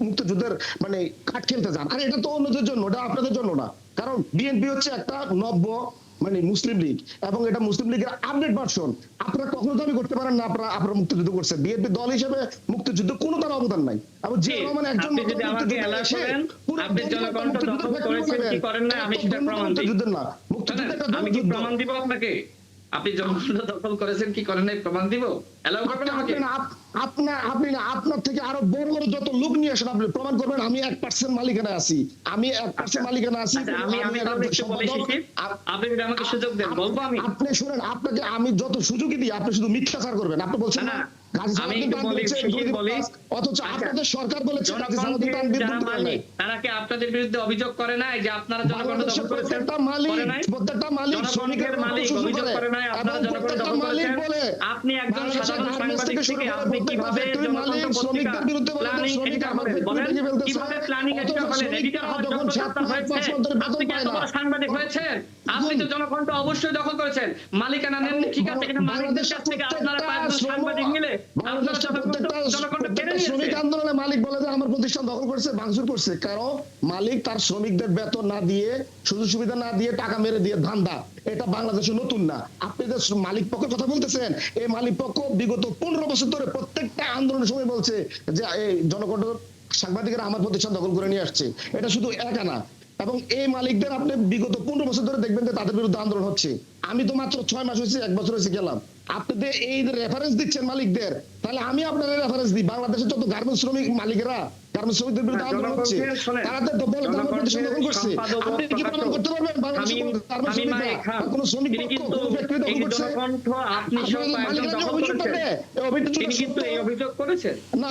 মুক্তিযুদ্ধের মানে কাঠ খেলতে যান। আর এটা তো অন্যদের জন্য, এটা আপনাদের জন্য না। কারণ বিএনপি হচ্ছে একটা নব্য মানে মুসলিম লীগ এবং এটা মুসলিম লীগের আপডেট ভার্সন। আপনারা কখনো দাবি করতে পারেন না আপনারা মুক্তিযুদ্ধ করছেন। বিএনপি দল হিসেবে মুক্তিযুদ্ধ কোনো তার অবদান নাই। এবং জিয়া রহমান একজন আপনি যদি আমাকে এলাও করেন, আপনি জনগণকে দখল করেছেন কি করেন না, আমি সেটা প্রমাণ দিই। মুক্তিযুদ্ধের না, মুক্তিযুদ্ধ একটা আমি কি যুদ্ধ। প্রমাণ দিব আপনাকে? আপনি জনগণটা দখল করেছেন কি করেন নাই প্রমাণ দিব? এলাও করবেন আমাকে? আপনার থেকে আরো বড় বড় যত লোক নিয়ে আসেন আপনি প্রমাণ করবেন আমি 1% মালিকানা আছি। আমি 1% মালিকানা আছি। আচ্ছা, আমি তাহলে একটু বলি শিশির, আপনি যদি আমাকে সুযোগ দেন বলবো আমি। আপনি শুনেন, আপনাকে আমি যত সুযোগই দিই আপনি শুধু মিথ্যাচার করবেন। আপনি বলছেন না, না আমি একটু বলি শিশির বলি, অথচ আপনাদের সরকার বলেছে জনগণকে যারা মালিক তারা কি আপনাদের বিরুদ্ধে অভিযোগ করে নাই যে আপনারা জনগণকে দখল করেছেন? প্রত্যেকটা মালিক জনগণের মালিক অভিযোগ করে নাই আপনারা জনগণকে দখল করেছেন। আপনি একজন সাধারণ সাংবাদিক থেকে আপনি কিভাবে জনগণকে পত্রিকা প্ল্যানিং এডিটর হলেন? বলেন কিভাবে প্ল্যানিং এডিটর হলেন? এডিটর হওয়ার যোগ্যতা আপনার হয়েছে? আপনি কি এত বড় সাংবাদিক হয়েছেন? আপনি তো জনগণকে অবশ্যই দখল করেছেন। মালিকানা নেন ঠিক আছে, কিন্তু মালিকদের কাছ থেকে আপনারা কয়েকজন সাংবাদিক মিলে আপনারা জনগণকে কেড়ে শ্রমিক নিয়েছেন। আন্দোলনে মালিক বলে যে আমার প্রতিষ্ঠান দখল করছে, ভাঙচুর করছে। কারণ মালিক তার শ্রমিকদের বেতন না দিয়ে, সুযোগ সুবিধা না দিয়ে, টাকা মেরে দিয়ে ধান্দা। এটা বাংলাদেশে নতুন না। আপনি যে মালিক পক্ষের কথা বলতেছেন, এই মালিক পক্ষ বিগত 15 বছর ধরে প্রত্যেকটা আন্দোলনের সময় বলছে যে এই জনগণ সাংবাদিকেরা আমার প্রতিষ্ঠান দখল করে নিয়ে আসছে। এটা শুধু একা না। এবং এই মালিকদের আপনি বিগত 15 বছর ধরে দেখবেন যে তাদের বিরুদ্ধে আন্দোলন হচ্ছে। আমি তো মাত্র 6 মাস হয়েছে, 1 বছর হয়েছে গেলাম। আপনি যে এই রেফারেন্স দিচ্ছেন মালিকদের, তাহলে আমি আপনার রেফারেন্স দিই। বাংলাদেশের যত গার্মেন্টস শ্রমিক মালিকেরা, গার্মেন্টস শ্রমিকদের বিরুদ্ধে আন্দোলন হচ্ছে, জনকণ্ঠের শোনেন, তারা তো দখল প্রতিষ্ঠান দখল করছে। সম্পাদক আপনি কি প্রমাণ করতে পারবেন বাংলাদেশে কোনো গার্মেন্টস শ্রমিকরা বা কোনো শ্রমিক তিনি পক্ষ কিন্তু কোনো ফ্যাক্টরি দখল এই করছে? জনকণ্ঠ আপনি সহ আপনারা কয়েকজন মালিকরা যে দখল অভিযোগ করেছেন, করবে, এই অভিযোগ তিনি কিন্তু এই অভিযোগ করেছেন। না,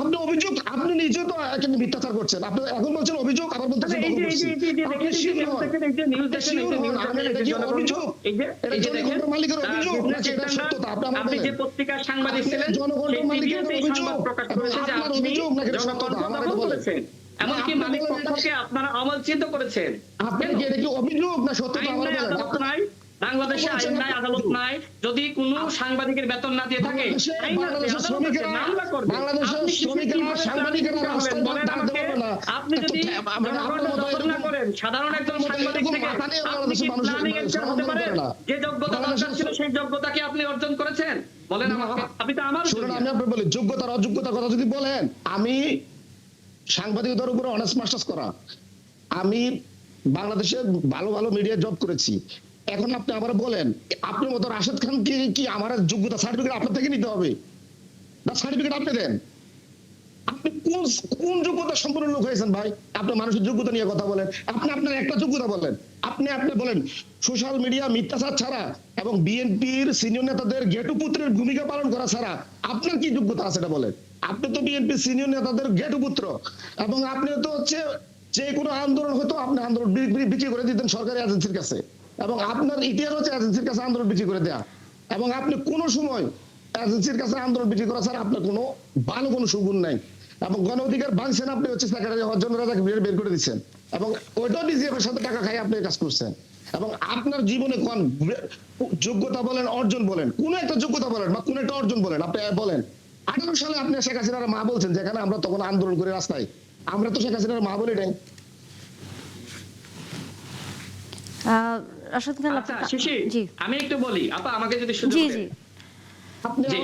আপনি অভিযোগ, আপনি নিজে তো একটা মিথ্যাচার করছেন। আপনি এখন বলছেন অভিযোগ, আবার বলতেছেন এই দখল যে করছি। আপনি দেখেন, শিওর হন? এই যে নিউজ দেখেন, এই যে শিওর হন? নিউজ আপনি দেখেন, এটা এই যে কি জনকণ্ঠ, অভিযোগ? এই যে এটা এই যে দেখেন, জনগণের মালিকের অভিযোগ business নাকি এটা standard, সত্যতা? আপনি আমাকে আপনি যে বলেন। পত্রিকার সাংবাদিক আপনি ছিলেন, জনগণের সেই মালিকের ভিডিওতেই অভিযোগ সংবাদ প্রকাশ এবং করেছে যে আপনার আপনি অভিযোগ নাকি এটা জনকণ্ঠ সত্যতা? আমার দখল এটা বলেন। করেছেন, এমনকি আপনি মালিক বলেন পক্ষকে আপনারা অমানচিত করেছেন। আপনি কেন? কি এটা কি অভিযোগ না সত্যতা? আইন আমার নাই, বলেন। আদালত নাই, বাংলাদেশে আইন নাই, আদালত নাই। যদি কোনো সাংবাদিকের বেতন না দিয়ে থাকে, আইন আছে, বাংলাদেশের আদালত আছে, শ্রমিকেরা, মামলা করবে। বাংলাদেশের আপনি শ্রমিকেরা, কিভাবে সাংবাদিকেরা planning রাস্তায় হবেন? বলেন দাঁড়াতে আমাকে, পারবে না। আপনি যদি জনগণের দখল না করেন, সাধারণ একজন সাংবাদিক থেকে মাথা নিয়ে আপনি বাংলাদেশের কি মানুষ প্ল্যানিং এডিটর হতে সমাধান পারেন? করে না। যে যোগ্যতা দরকার ছিল সেই যোগ্যতা কি আপনি অর্জন করেছেন? বলেন আমাকে। আপনি তো আমার শুনুন, আমি আপনাকে বলি, যোগ্যতার অযোগ্যতার কথা যদি বলেন, আমি সাংবাদিকতার উপরে অনার্স মাস্টার্স করা, আমি বাংলাদেশে ভালো ভালো মিডিয়া জব করেছি। এখন আপনি আবার বলেন, আপনার মতো রাশেদ খান কি আমার যোগ্যতা সার্টিফিকেট আপনার থেকে নিতে হবে? না, সার্টিফিকেট আপনি দেন। আপনি কোন যোগ্যতা সম্পন্ন লোক হয়েছেন ভাই? আপনি মানুষের যোগ্যতা নিয়ে কথা বলেন। আপনি আপনার একটা যোগ্যতা বলেন। আপনি বলেন সোশ্যাল মিডিয়া মিথ্যাচার ছাড়া এবং বিএনপির সিনিয়র নেতাদের গেটু পুত্রের ভূমিকা পালন করা ছাড়া আপনার কি যোগ্যতা আছে এটা বলেন। আপনি তো বিএনপির সিনিয়র নেতাদের গেটু পুত্র এবং আপনি তো হচ্ছে যে কোনো আন্দোলন হতো আপনি আন্দোলন বিক্রি করে দিতেন সরকারি এজেন্সির কাছে, এবং আপনার ইতিহাস হচ্ছে এজেন্সির কাছে আন্দোলন বিক্রি করে দেয়া, এবং আপনি কোনো সময় এজেন্সির কাছে আন্দোলন বিক্রি করা ছাড়া আপনার কোনো ভালো কোনো সুগুণ নাই। এবং গণ অধিকার ভাঙছেন, আপনি হচ্ছে সেক্রেটারি হওয়ার জন্য রাজাকে বের করে দিচ্ছেন, এবং ওইটাও ডিজিএফ এর সাথে টাকা খাই আপনি কাজ করছেন। এবং আপনার জীবনে কোন যোগ্যতা বলেন, অর্জন বলেন, কোন একটা যোগ্যতা বলেন বা কোন একটা অর্জন বলেন, আপনি বলেন। 18 সালে আপনি শেখ হাসিনার মা বলছেন, যেখানে আমরা তখন আন্দোলন করে রাস্তায়, আমরা তো শেখ হাসিনার মা বলি নাই। রাশেদ খান, আচ্ছা শিশির, জি আমি একটু বলি আপা, আমাকে যদি সুযোগ জি দেন। জি আপনি জি।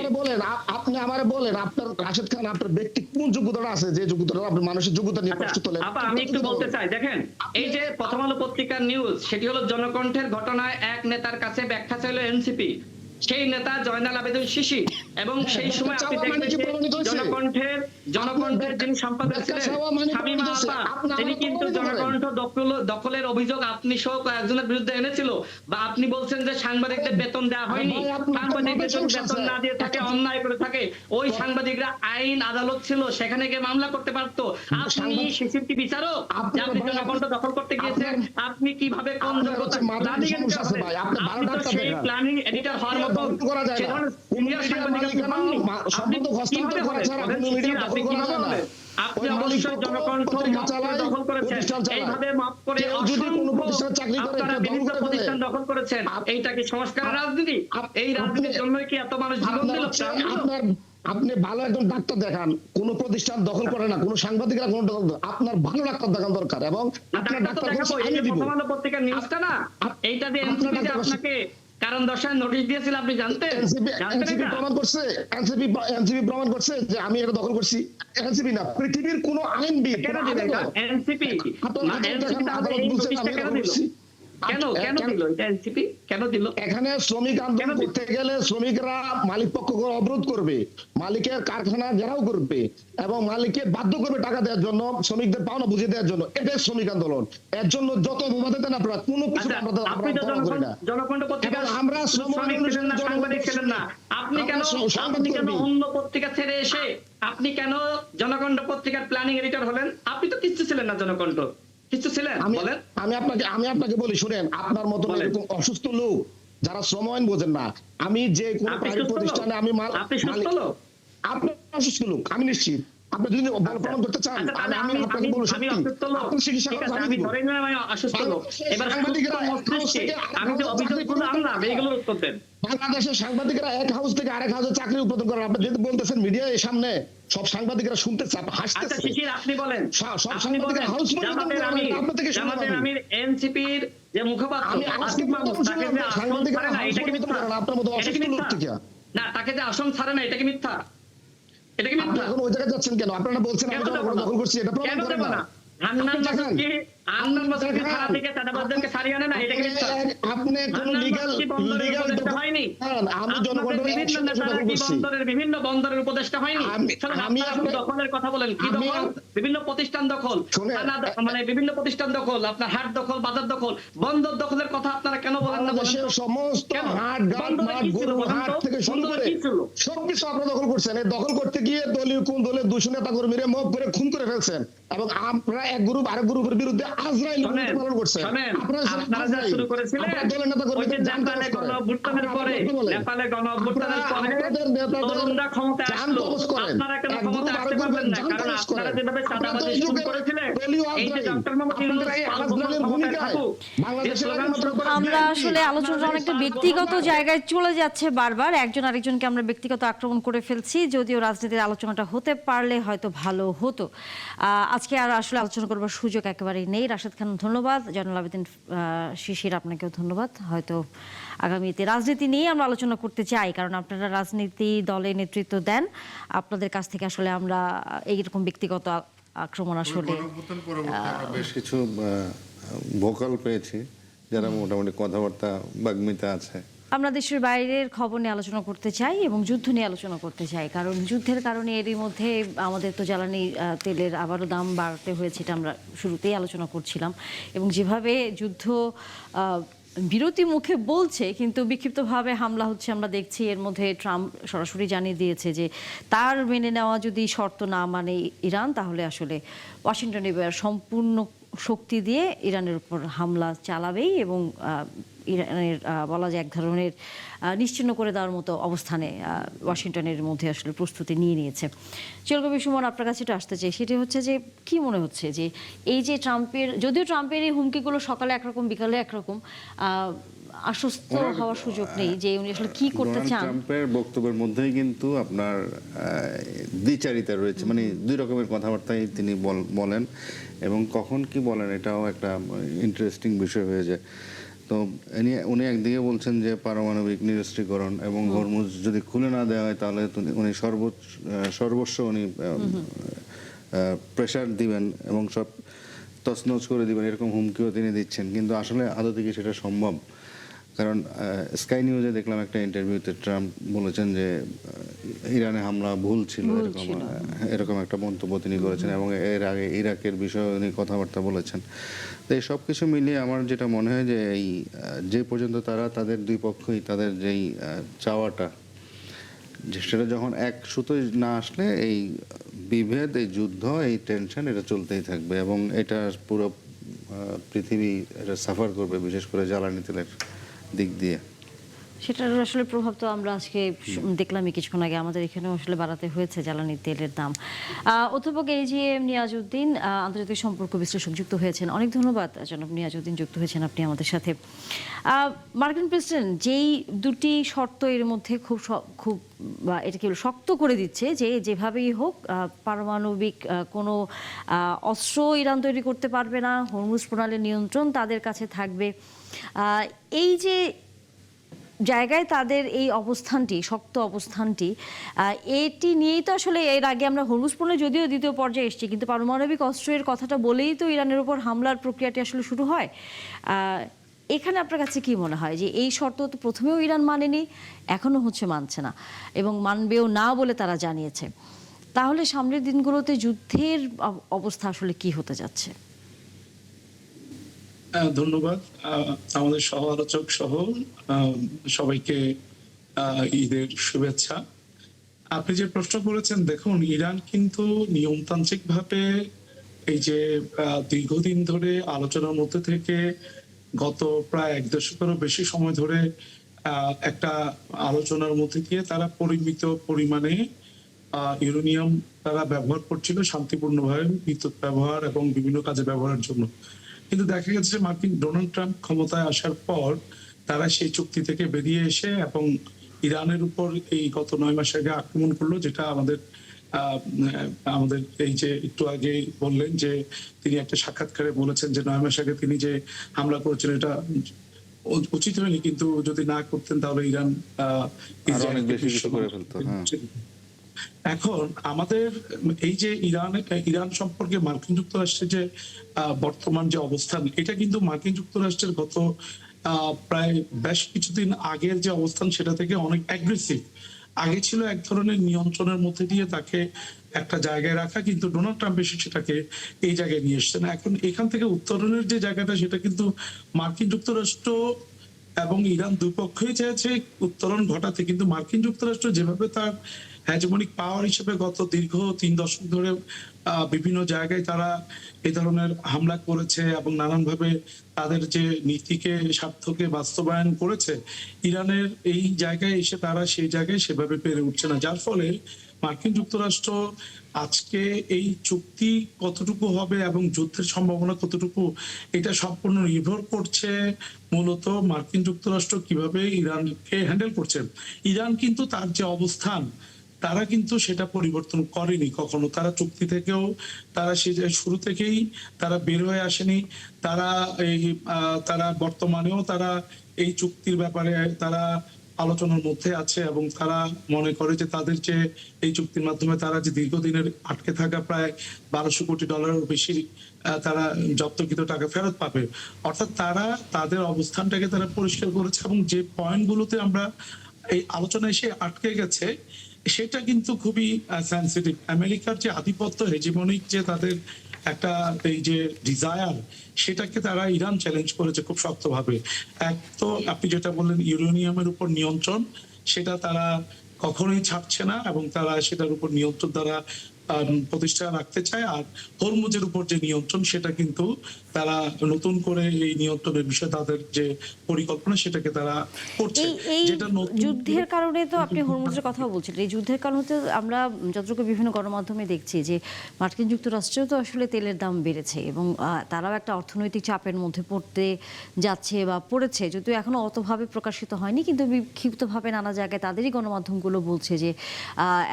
আমারে বলেন আপনার রাশেদ খান আপনার ব্যক্তি কোন যোগ্যতাটা আছে যে যোগ্যতাটা আপনি মানুষের যোগ্যতা নিয়ে আচ্ছা, প্রশ্ন তোলেন? আপা আমি একটু বলতে চাই, দেখেন এই যে প্রথম আলো পত্রিকার নিউজ, সেটি হলো জনকণ্ঠের ঘটনায় এক নেতার কাছে ব্যাখ্যা চাইলো এনসিপি, সেই নেতা জয়নাল আবেদীন শিশির, এবং সেই সময় আপনি দেখবেন যে জনকণ্ঠের যিনি সম্পাদক ছিলেন শামীমা আপা, তিনি কিন্তু জনকণ্ঠ দখলের অভিযোগ আপনি সহ কয়েকজনের বিরুদ্ধে এনেছিল, বা আপনি বলছেন যে সাংবাদিকদের বেতন দেওয়া হয়নি, সাংবাদিকদের যদি বেতন না দিয়ে থাকে, অন্যায় করে থাকে, ওই সাংবাদিকরা আইন আদালত ছিল, সেখানে গিয়ে মামলা করতে পারতো। আপনি শিশির কি বিচারক যে আপনি জনকণ্ঠ দখল করতে গিয়েছেন? আপনি কিভাবে কোন যোগ্যতা প্ল্যানিং এডিটর হলেন? আপনি তো সেই প্ল্যানিং এডিটর হওয়ার মতো সে ধরনের সিনিয়র সাংবাদিক আপনি হননি। আপনি কিভাবে হলেন? আপনি কিভাবে হলেন? আপনি অবশ্যই জনকণ্ঠ দখল করেছেন, এইভাবে মাপ করে আপনারা বিভিন্ন প্রতিষ্ঠান দখল করেছেন। এইটা কি সংস্কার রাজনীতি? এই রাজনীতির জন্য কি এত মানুষ জীবন দিল? আপনি ভালো একজন ডাক্তার দেখান, কোন প্রতিষ্ঠান দখল করে না, কোন সাংবাদিকরা কোন দখল, আপনার ভালো ডাক্তার দেখান দরকার, এবং আপনার ডাক্তার আমি দিব। প্রথম আলো পত্রিকার নিউজটা না, এইটা দিয়ে এনসিপি যে আপনাকে কারণ দর্শায় নোটিশ দিয়েছিল, আপনি জানতেন? এনসিপি প্রমাণ করছে যে আমি এটা দখল করছি। এনসিপি না, পৃথিবীর কোন আইনবিদ কেন দিল এটা? এনসিপি তাহলে এই নোটিশটা কেন দিল? কেন দিল এটা এনসিপি? কেন দিল? এখানে শ্রমিক আন্দোলন করতে গেলে শ্রমিকরা মালিক পক্ষকে অবরোধ করবে, মালিকের কারখানা ঘেরাও করবে, এবং মালিককে বাধ্য করবে টাকা দেওয়ার জন্য, শ্রমিকদের পাওনা বুঝিয়ে দেওয়ার জন্য। এটাই শ্রমিক আন্দোলন। এর জন্য যত অভিবাদ দেন আপনারা, কোনো কিছু আমরা করি না। জনকণ্ঠ পত্রিকা আমরা শ্রমিক ছিলেন না, সাংবাদিক ছিলেন না, আপনি কেন অন্য পত্রিকা ছেড়ে এসে আপনি কেন জনকণ্ঠ পত্রিকার প্ল্যানিং এডিটর হলেন? আপনি তো কিছু ছিলেন না জনকণ্ঠ, কিছু ছিলেন বলেন? আমি আপনাকে বলি, শুনেন, আপনার মতো এরকম অসুস্থ লোক যারা শ্রম আইন বোঝেন না, আমি যে কোনো প্রাইভেট প্রতিষ্ঠানে আমি আপনি সুস্থ লোক? আপনি অসুস্থ লোক, আমি নিশ্চিত। আপনি যদি প্রমাণ করতে চান, আমি আপনাকে বলবো সত্যি, আপনি চিকিৎসা করেন, আমি ধরে নিলাম আমি অসুস্থ লোক। এবার আমি যে অভিযোগগুলো আনলাম এইগুলোর উত্তর দেন। বাংলাদেশের সাংবাদিকরা এক হাউস থেকে আরেক হাউসে চাকরি উৎপাদন করেন। আপনি যেহেতু বলতেছেন মিডিয়ার সামনে সব সাংবাদিকরা শুনতেছে, হাসতেছে। আচ্ছা শিশির, আপনি বলেন, সব সাংবাদিকরা হাউস জামাতের আমির এনসিপির যে মুখপাত্র আসিফ মাহমুদ, তাকে যে আসন ছাড়ে না, এটা কি মিথ্যা? আপনার মতো অসুস্থ লোক থেকে না, তাকে যে আসন ছাড়ে না, এটা কি মিথ্যা? এটা কি মিথ্যা? এখন ওই জায়গায় যাচ্ছেন কেন? আপনারা বলছেন আমি দখল করছি, এটা প্রমাণ করেন না। আন্দান বছরকে ছাড়া থেকে চাঁদাবাজদেরকে ছাড়িয়ে আনে না, এটা কি মিথ্যা? আপনি কোন লিগ্যাল হয়নি আমি জনগণের বিভিন্ন 100% নেতারা দখল কি করছি। বিভিন্ন বন্দরের উপদেষ্টা হয়নি? আমি- শোনেন, আমি আপনারা শুধু আপনি- দখলের কথা বলেন, কি আমি- দখল? বিভিন্ন প্রতিষ্ঠান দখল, শুনেন, মানে বিভিন্ন প্রতিষ্ঠান দখল, আপনার হাট দখল, বাজার দখল, বন্দর দখলের কথা আপনারা কেন বলেন না? বলেন বাংলাদেশের তো। সমস্ত কেন? হাট ঘাট বন্দরে মাঠ কি ছিল গরুর বলেন হাট তো? থেকে শুরু বন্দরে করে কি ছিল? সবকিছু আপনারা দখল করছেন। এই দখল করতে গিয়ে দলীয় কোন দলের 200 নেতা কর্মীরা মব করে খুন করে ফেলছেন, এবং আপনারা এক গ্রুপ আরেক গ্রুপের বিরুদ্ধে আজরাইল শোনেন, পালন করছেন। শোনেন, আপনারা আপনারা যা শুরু করেছিলেন, আপনারা দলের নেতা ওই যে কর্মীদের জান নেপালে কবজ করেন। গণঅভ্যুত্থানের পরে, নেপালে গণঅভ্যুত্থানের পরে আপনাদের নেতাদের তরুণরা ক্ষমতায় জান আসলো, কবজ করেন। আপনারা কেন এক ক্ষমতায় গ্রুপ আসতে আরেক পারবেন না? গ্রুপের কারণ জান কবজ আপনারা করেন। যেভাবে আপনারা চাঁদাবাজি তো শুরু যুগের করেছিলেন, দলীয় এই যে আজরাইল। ডক্টর মোহাম্মদ ইউনূস আপনাদের এই 5 আওয়াজ বছর দলের ক্ষমতায় ভূমিকায় থাকুক, বাংলাদেশের স্লোগান একমাত্র শুরু করে আমরা দিলেন। আসলে আলোচনাটা অনেকটা ব্যক্তিগত জায়গায় চলে যাচ্ছে বারবার, একজন আরেকজনকে আমরা ব্যক্তিগত আক্রমণ করে ফেলছি, যদিও রাজনীতির আলোচনাটা হতে পারলে হয়তো ভালো হতো। আজকে আর আসলে আলোচনা করবার সুযোগ একেবারেই নেই। রাশেদ খান ধন্যবাদ, জয়নুল আবেদিন শিশির আপনাকেও ধন্যবাদ। হয়তো আগামীতে রাজনীতি নিয়ে আমরা আলোচনা করতে চাই, কারণ আপনারা রাজনীতি দলে নেতৃত্ব দেন, আপনাদের কাছ থেকে আসলে আমরা এইরকম ব্যক্তিগত আক্রমণ আসলে গণঅভ্যুত্থান পরবর্তী আমরা বেশ কিছু ভোকাল পেয়েছি যারা মোটামুটি কথাবার্তা বাগ্মিতা আছে। আমরা দেশের বাইরের খবর নিয়ে আলোচনা করতে চাই এবং যুদ্ধ নিয়ে আলোচনা করতে চাই, কারণ যুদ্ধের কারণে এরই মধ্যে আমাদের তো জ্বালানি তেলের আবারও দাম বাড়তে হয়েছে, এটা আমরা শুরুতেই আলোচনা করছিলাম। এবং যেভাবে যুদ্ধ বিরতি মুখে বলছে কিন্তু বিক্ষিপ্তভাবে হামলা হচ্ছে আমরা দেখছি, এর মধ্যে ট্রাম্প সরাসরি জানিয়ে দিয়েছে যে তার মেনে নেওয়া যদি শর্ত না মানে ইরান, তাহলে আসলে ওয়াশিংটন এবার সম্পূর্ণ শক্তি দিয়ে ইরানের উপর হামলা চালাবেই এবং ইরানের বলা যায় এক ধরনের নিশ্চিহ্ন করে দেওয়ার মতো অবস্থানে ওয়াশিংটনের মধ্যে আসলে প্রস্তুতি নিয়ে নিয়েছে। চিরকবি সুমন, আপনার কাছে এটা আসতে চাই, সেটি হচ্ছে যে কি মনে হচ্ছে যে এই যে ট্রাম্পের, যদিও ট্রাম্পের এই হুমকিগুলো সকালে একরকম বিকালে একরকম, আশ্বস্ত হওয়ার সুযোগ নেই যে উনি আসলে কি করতে ডোনাল্ড চান। ট্রাম্পের বক্তব্যের মধ্যেই কিন্তু আপনার দ্বিচারিতা রয়েছে, মানে দুই রকমের কথাবার্তাই তিনি বলেন, এবং কখন কি বলেন এটাও একটা ইন্টারেস্টিং বিষয় হয়ে যায়। তো উনি একদিকে বলছেন যে পারমাণবিক নিরস্ত্রীকরণ এবং হরমুজ যদি খুলে না দেওয়া হয় তাহলে উনি সর্বস্ব উনি প্রেশার দিবেন এবং সব তছনছ করে দিবেন, এরকম হুমকিও তিনি দিচ্ছেন। কিন্তু আসলে আদতে কি সেটা সম্ভব? কারণ স্কাই নিউজে দেখলাম একটা ইন্টারভিউতে ট্রাম্প বলেছেন যে ইরানে হামলা ভুল ছিল, এরকম একটা মন্তব্য তিনি করেছেন, এবং এর আগে ইরাকের বিষয়ে উনি কথাবার্তা বলেছেন। তো এই সব কিছু মিলিয়ে আমার যেটা মনে হয় যে এই যে পর্যন্ত তাদের দুই পক্ষই তাদের যেই চাওয়াটা, যে সেটা যখন এক সুতোয় না আসলে এই বিভেদ, এই যুদ্ধ, এই টেনশন এটা চলতেই থাকবে, এবং এটা পুরো পৃথিবী এটা সাফার করবে, বিশেষ করে জ্বালানি তেলের দিক দিয়ে। সেটার আসলে প্রভাব তো আমরা আজকে দেখলামই কিছুক্ষণ আগে, আমাদের এখানেও আসলে বাড়াতে হয়েছে জ্বালানি তেলের দাম। অধ্যাপক AGM নিয়াজউদ্দিন, আন্তর্জাতিক সম্পর্ক বিশ্লেষক, যুক্ত হয়েছেন। অনেক ধন্যবাদ জনাব নিয়াজউদ্দিন, যুক্ত হয়েছেন আপনি আমাদের সাথে। মার্কিন প্রেসিডেন্ট যেই দুটি শর্ত এর মধ্যে খুব এটা কি শক্ত করে দিচ্ছে যে যেভাবেই হোক পারমাণবিক কোনো অস্ত্র ইরান তৈরি করতে পারবে না, হরমুজ প্রণালীর নিয়ন্ত্রণ তাদের কাছে থাকবে, এই যে জায়গায় তাদের এই অবস্থানটি, শক্ত অবস্থানটি, এটি নিয়েই তো আসলে এর আগে আমরা হরমুজ প্রণালী যদিও দ্বিতীয় পর্যায়ে এসেছি, কিন্তু পারমাণবিক অস্ত্রের কথাটা বলেই তো ইরানের উপর হামলার প্রক্রিয়াটি আসলে শুরু হয়। এখানে আপনার কাছে কি মনে হয় যে এই শর্ত তো প্রথমেও ইরান মানেনি, এখনো মানছে না এবং মানবেও না বলে তারা জানিয়েছে, তাহলে সামনের দিনগুলোতে যুদ্ধের অবস্থা আসলে কি হতে যাচ্ছে? ধন্যবাদ আমাদের সহ আলোচক সহ সবাইকে ঈদের শুভেচ্ছা। আপনি যে প্রশ্ন করেছেন, দেখুন ইরান কিন্তু নিয়মতান্ত্রিক ভাবে এই যে দীর্ঘদিন ধরে আলোচনার মধ্যে থেকে গত প্রায় 1 দশকেরও বেশি সময় ধরে একটা আলোচনার মধ্যে দিয়ে তারা পরিমিত পরিমাণে ইউরেনিয়াম তারা ব্যবহার করছিল শান্তিপূর্ণভাবে, বিদ্যুৎ ব্যবহার এবং বিভিন্ন কাজে ব্যবহারের জন্য। কিন্তু দেখা গেছে যে মার্কিন ডোনাল্ড ট্রাম্প ক্ষমতায় আসার পর তারা সেই চুক্তি থেকে বেরিয়ে এসে এবং ইরানের উপর এই গত 9 মাস আগে আক্রমণ করলো, যেটা আমাদের এই যে একটু আগে বললেন যে তিনি একটা সাক্ষাৎকারে বলেছেন যে 9 মাস আগে তিনি যে হামলা করেছেন এটা উচিত হয়নি, কিন্তু যদি না করতেন তাহলে ইরান অনেক বেশি কিছু করে ফেলতো। এখন আমাদের এই যে ইরান সম্পর্কে মার্কিন যুক্তরাষ্ট্রের যে বর্তমান যে অবস্থান, এটা কিন্তু মার্কিন যুক্তরাষ্ট্রের গত প্রায় বেশ কিছুদিন আগের যে অবস্থান সেটা থেকে অনেক অ্যাগ্রেসিভ। আগে ছিল এক ধরনের নিয়ন্ত্রণের মধ্যে দিয়ে তাকে একটা জায়গায় রাখা, কিন্তু ডোনাল্ড ট্রাম্প এসে সেটাকে এই জায়গায় নিয়ে এসছেন। এখন এখান থেকে উত্তরণের যে জায়গাটা, সেটা কিন্তু মার্কিন যুক্তরাষ্ট্র এবং ইরান দুই পক্ষই চেয়েছে উত্তরণ ঘটাতে, কিন্তু মার্কিন যুক্তরাষ্ট্র যেভাবে তার হ্যাজমনিক পাওয়ার হিসেবে গত দীর্ঘ 3 দশক ধরে বিভিন্ন জায়গায় তারা এই ধরনের হামলা করেছে এবং নানানভাবে তাদের যে নীতিকে স্বার্থকে বাস্তবায়ন করেছে, ইরানের এই জায়গায় এসে তারা সেই জায়গায় সেভাবে পেরে উঠছে না, যার ফলে মার্কিন যুক্তরাষ্ট্র আজকে এই চুক্তি কতটুকু হবে এবং যুদ্ধের সম্ভাবনা কতটুকু, এটা সম্পূর্ণ নির্ভর করছে মূলত মার্কিন যুক্তরাষ্ট্র কিভাবে ইরানকে হ্যান্ডেল করছে। ইরান কিন্তু তার যে অবস্থান, তারা কিন্তু সেটা পরিবর্তন করেনি কখনো। তারা চুক্তি থেকেও তারা সে শুরু থেকেই তারা বের হয়ে আসেনি। তারা তারা বর্তমানেও তারা এই চুক্তির ব্যাপারে তারা আলোচনার মধ্যে আছে এবং তারা মনে করে যে তাদের যে এই চুক্তির মাধ্যমে তারা যে দীর্ঘদিনের আটকে থাকা প্রায় $1200 কোটি বেশি তারা জব্দকৃত টাকা ফেরত পাবে। অর্থাৎ তারা তাদের অবস্থানটাকে তারা পরিষ্কার করেছে এবং যে পয়েন্টগুলোতে আমরা এই আলোচনায় এসে আটকে গেছে সেটা কিন্তু খুবই সেন্সিটিভ। আমেরিকার যে আধিপত্য, হেজিমনিক যে তাদের একটা এই যে ডিজায়ার, সেটাকে তারা ইরান চ্যালেঞ্জ করেছে খুব শক্তভাবে। এক তো আপনি যেটা বললেন ইউরেনিয়ামের উপর নিয়ন্ত্রণ, সেটা তারা কখনোই ছাড়ছে না এবং তারা সেটার উপর নিয়ন্ত্রণ দ্বারা প্রতিষ্ঠা রাখতে চায়। আর হরমুজের উপর যে নিয়ন্ত্রণ, সেটা কিন্তু তারা নতুন করে এই নিয়ন্ত্রণের বিষয়ে তাদের যে পরিকল্পনা সেটাকে তারা করছে। এই যেটা নতুন যুদ্ধের কারণে তো আপনি হরমুজের কথা বলছিলেন, এই যুদ্ধের কারণে তো আমরা যতটুকু বিভিন্ন গণমাধ্যমে দেখছি যে মার্কিন যুক্তরাষ্ট্রেও তো আসলে তেলের দাম বেড়েছে এবং তারাও একটা অর্থনৈতিক চাপের মধ্যে পড়তে যাচ্ছে বা পড়েছে, যদিও এখনো অতভাবে প্রকাশিত হয়নি, কিন্তু বিক্ষিপ্তভাবে নানা জায়গায় তাদেরই গণমাধ্যমগুলো বলছে যে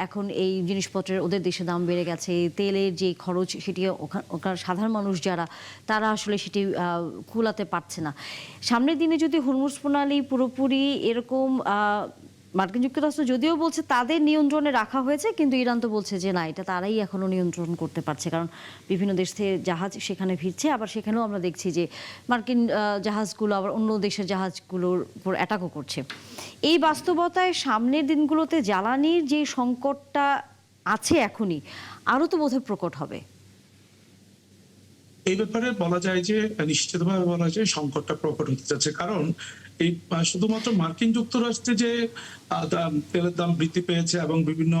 এখন এই জিনিসপত্রের ওদের দেশে দাম বেড়ে গেছে, তেলের যে খরচ সেটি ওখানে সাধারণ মানুষ যারা তারা আসলে সেটি কুলাতে পারছে না। সামনের দিনে যদি হরমুজ প্রণালী পুরোপুরি এরকম মার্কিন যুক্তরাষ্ট্র যদিও বলছে তাদের নিয়ন্ত্রণে রাখা হয়েছে, কিন্তু ইরান তো বলছে যে না, এটা তারাই এখনো নিয়ন্ত্রণ করতে পারছে, কারণ বিভিন্ন দেশ থেকে জাহাজ সেখানে ভিড়ছে, আবার সেখানেও আমরা দেখছি যে মার্কিন জাহাজগুলো আবার অন্য দেশের জাহাজগুলোর উপর অ্যাটাকও করছে। এই বাস্তবতায় সামনের দিনগুলোতে জ্বালানির যে সংকটটা আছে এখনই, আরও তো বোধহয় প্রকট হবে। এই ব্যাপারে বলা যায় যে নিশ্চিতভাবে বলা যায় সংকটটা প্রকট হতে যাচ্ছে, কারণ এই শুধুমাত্র মার্কিন যুক্তরাষ্ট্রে যে তেলের দাম বৃদ্ধি পেয়েছে এবং বিভিন্ন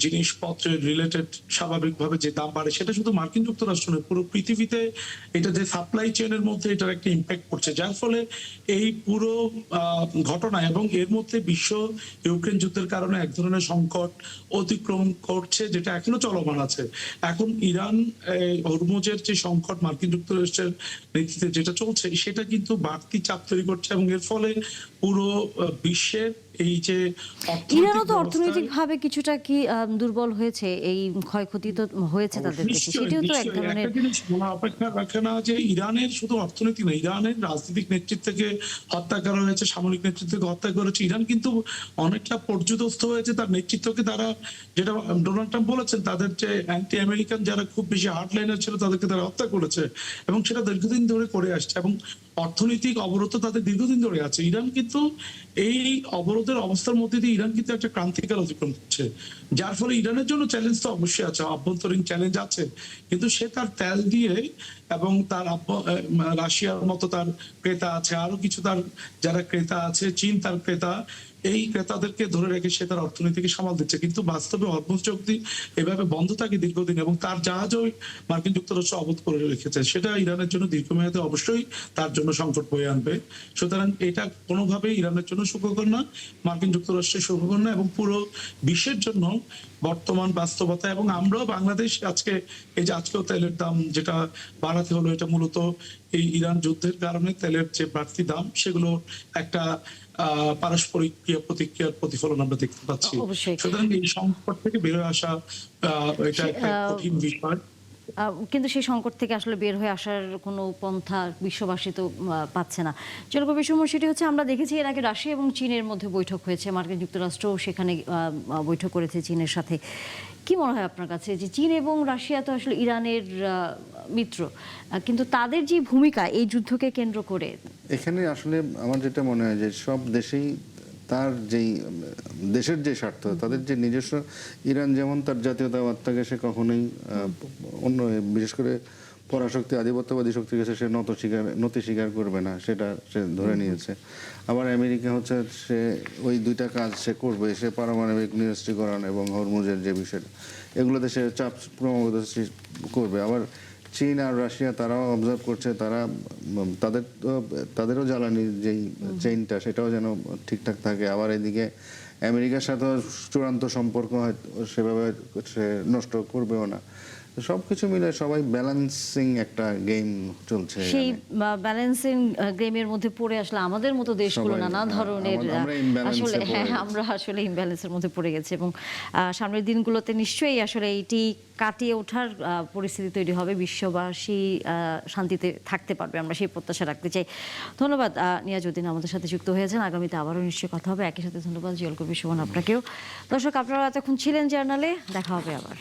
জিনিসপত্রের রিলেটেড স্বাভাবিকভাবে যে দাম বাড়ে, সেটা শুধু মার্কিন যুক্তরাষ্ট্র নয়, পুরো পৃথিবীতে এটা যে সাপ্লাই চেইনের মধ্যে এটার একটা ইম্প্যাক্ট পড়ছে, যার ফলে এই পুরো ঘটনা এবং এর মধ্যে বিশ্ব ইউক্রেন যুদ্ধের কারণে এক ধরনের সংকট অতিক্রম করছে, যেটা এখনো চলমান আছে। এখন ইরান হরমুজের যে সংকট মার্কিন যুক্তরাষ্ট্রের নেতৃত্বে যেটা চলছে, সেটা কিন্তু বাড়তি চাপ তৈরি করছে এবং এর ফলে পুরো বিশ্বের এই যে ইরানও তো অর্থনৈতিকভাবে কিছুটা কি দুর্বল হয়েছে, এই ক্ষয়ক্ষতি তো হয়েছে তাদের দেশে, সেটিও তো এক ধরনের অপেক্ষা রাখে না যে ইরানের শুধু অর্থনীতি না, ইরানের রাজনৈতিক নেতৃত্বকে হত্যা করা হয়েছে, সামরিক নেতৃত্বকে হত্যা করেছে। ইরান কিন্তু অনেকটা পর্যুদস্ত হয়েছে, তার নেতৃত্বকে তারা, যেটা ডোনাল্ড ট্রাম্প বলেছেন, তাদের যে অ্যান্টি আমেরিকান যারা খুব বেশি হার্ডলাইনার ছিল তাদেরকে তারা হত্যা করেছে এবং সেটা দীর্ঘদিন ধরে করে আসছে এবং অর্থনৈতিক অবরোধ তাদের দীর্ঘদিন ধরে আছে। ইরান কিন্তু এই অবরোধের অবস্থার মধ্যে দিয়ে ইরান কিন্তু একটা ক্রান্তিকাল অতিক্রম করছে, যার ফলে ইরানের জন্য চ্যালেঞ্জ তো অবশ্যই আছে, অভ্যন্তরীণ চ্যালেঞ্জ আছে, কিন্তু সে তার তেল দিয়ে এবং তার রাশিয়ার মতো তার ক্রেতা আছে, আরো কিছু তার যারা ক্রেতা আছে, চীন তার ক্রেতা, এই ক্রেতাদেরকে ধরে রেখে সে তার অর্থনীতিকে সামাল দিচ্ছে। কিন্তু বাস্তবে হরমুজ চুক্তি এভাবে বন্ধ থাকে দীর্ঘদিন এবং তার জাহাজও মার্কিন যুক্তরাষ্ট্র অবরোধ করে রেখেছে, সেটা ইরানের জন্য দীর্ঘমেয়াদে অবশ্যই তার জন্য সংকট বয়ে আনবে। সুতরাং এটা কোনোভাবেই ইরানের জন্য সুখকর না, মার্কিন যুক্তরাষ্ট্রের সুখকর না এবং পুরো বিশ্বের জন্য বর্তমান বাস্তবতা। এবং আমরাও বাংলাদেশ আজকে এই যে আজকেও তেলের দাম যেটা বাড়াতে হলো, এটা মূলত এই ইরান যুদ্ধের কারণে তেলের যে বাড়তি দাম, সেগুলো একটা পারস্পরিক ক্রিয়া প্রতিক্রিয়ার প্রতিফলন আমরা দেখতে পাচ্ছি। সুতরাং এই সংকট থেকে বেরোয় আসা এটা একটা কঠিন বিষয়। কিন্তু সেই সংকট থেকে আসলে বের হয়ে আসার কোনো পন্থা বিশ্ববাসী তো পাচ্ছে না। জলবায়ু বিষয় সেটি হচ্ছে, আমরা দেখেছি এর আগে রাশিয়া এবং চীনের মধ্যে বৈঠক হয়েছে, মার্কিন যুক্তরাষ্ট্রও সেখানে বৈঠক করেছে চীনের সাথে। কি মনে হয় আপনার কাছে যে চীন এবং রাশিয়া তো আসলে ইরানের মিত্র, কিন্তু তাদের যে ভূমিকা এই যুদ্ধকে কেন্দ্র করে? এখানে আসলে আমার যেটা মনে হয় যে সব দেশেই তার যেই দেশের যে স্বার্থ, তাদের যে নিজস্ব, ইরান যেমন তার জাতীয়তাবাদটাকে সে কখনোই অন্য বিশেষ করে পরাশক্তি আধিপত্যবাদী শক্তির কাছে সে নতি স্বীকার করবে না, সেটা সে ধরে নিয়েছে। আবার আমেরিকা হচ্ছে সে ওই দুইটা কাজ সে করবে, সে পারমাণবিক নিরস্ত্রীকরণ এবং হরমুজের যে বিষয়টা, এগুলোতে সে চাপ ক্রমাগত করবে। আবার চীন আর রাশিয়া তারাও অবজার্ভ করছে, তাদেরও জ্বালানির যেই চেইনটা সেটাও যেন ঠিকঠাক থাকে। আবার এদিকে আমেরিকার সাথে চূড়ান্ত সম্পর্ক হয়তো সেভাবে সে নষ্ট করবেও না। সবকিছু মিলে সবাই ব্যালেন্সিং একটা গেম চলছে। সেই ব্যালেন্সিং গেমের মধ্যে পড়ে আসলে আমাদের মতো দেশগুলো নানা ধরনের আসলে আমরা আসলে ইমব্যালেন্সের মধ্যে পড়ে গেছি, এবং সামনের দিনগুলোতে নিশ্চয়ই আসলে এইটি কাটিয়ে ওঠার পরিস্থিতি তৈরি হবে, বিশ্ববাসী শান্তিতে থাকতে পারবে, আমরা সেই প্রত্যাশা রাখতে চাই। ধন্যবাদ নিয়াজউদ্দিন আমাদের সাথে যুক্ত হয়েছেন। আগামীতে আবারও নিশ্চয়ই কথা হবে। একই সাথে ধন্যবাদ জিয়াউল কবির সুমন আপনাকেও। দর্শক, আপনারা এতক্ষণ ছিলেন জার্নালে, দেখা হবে আবার।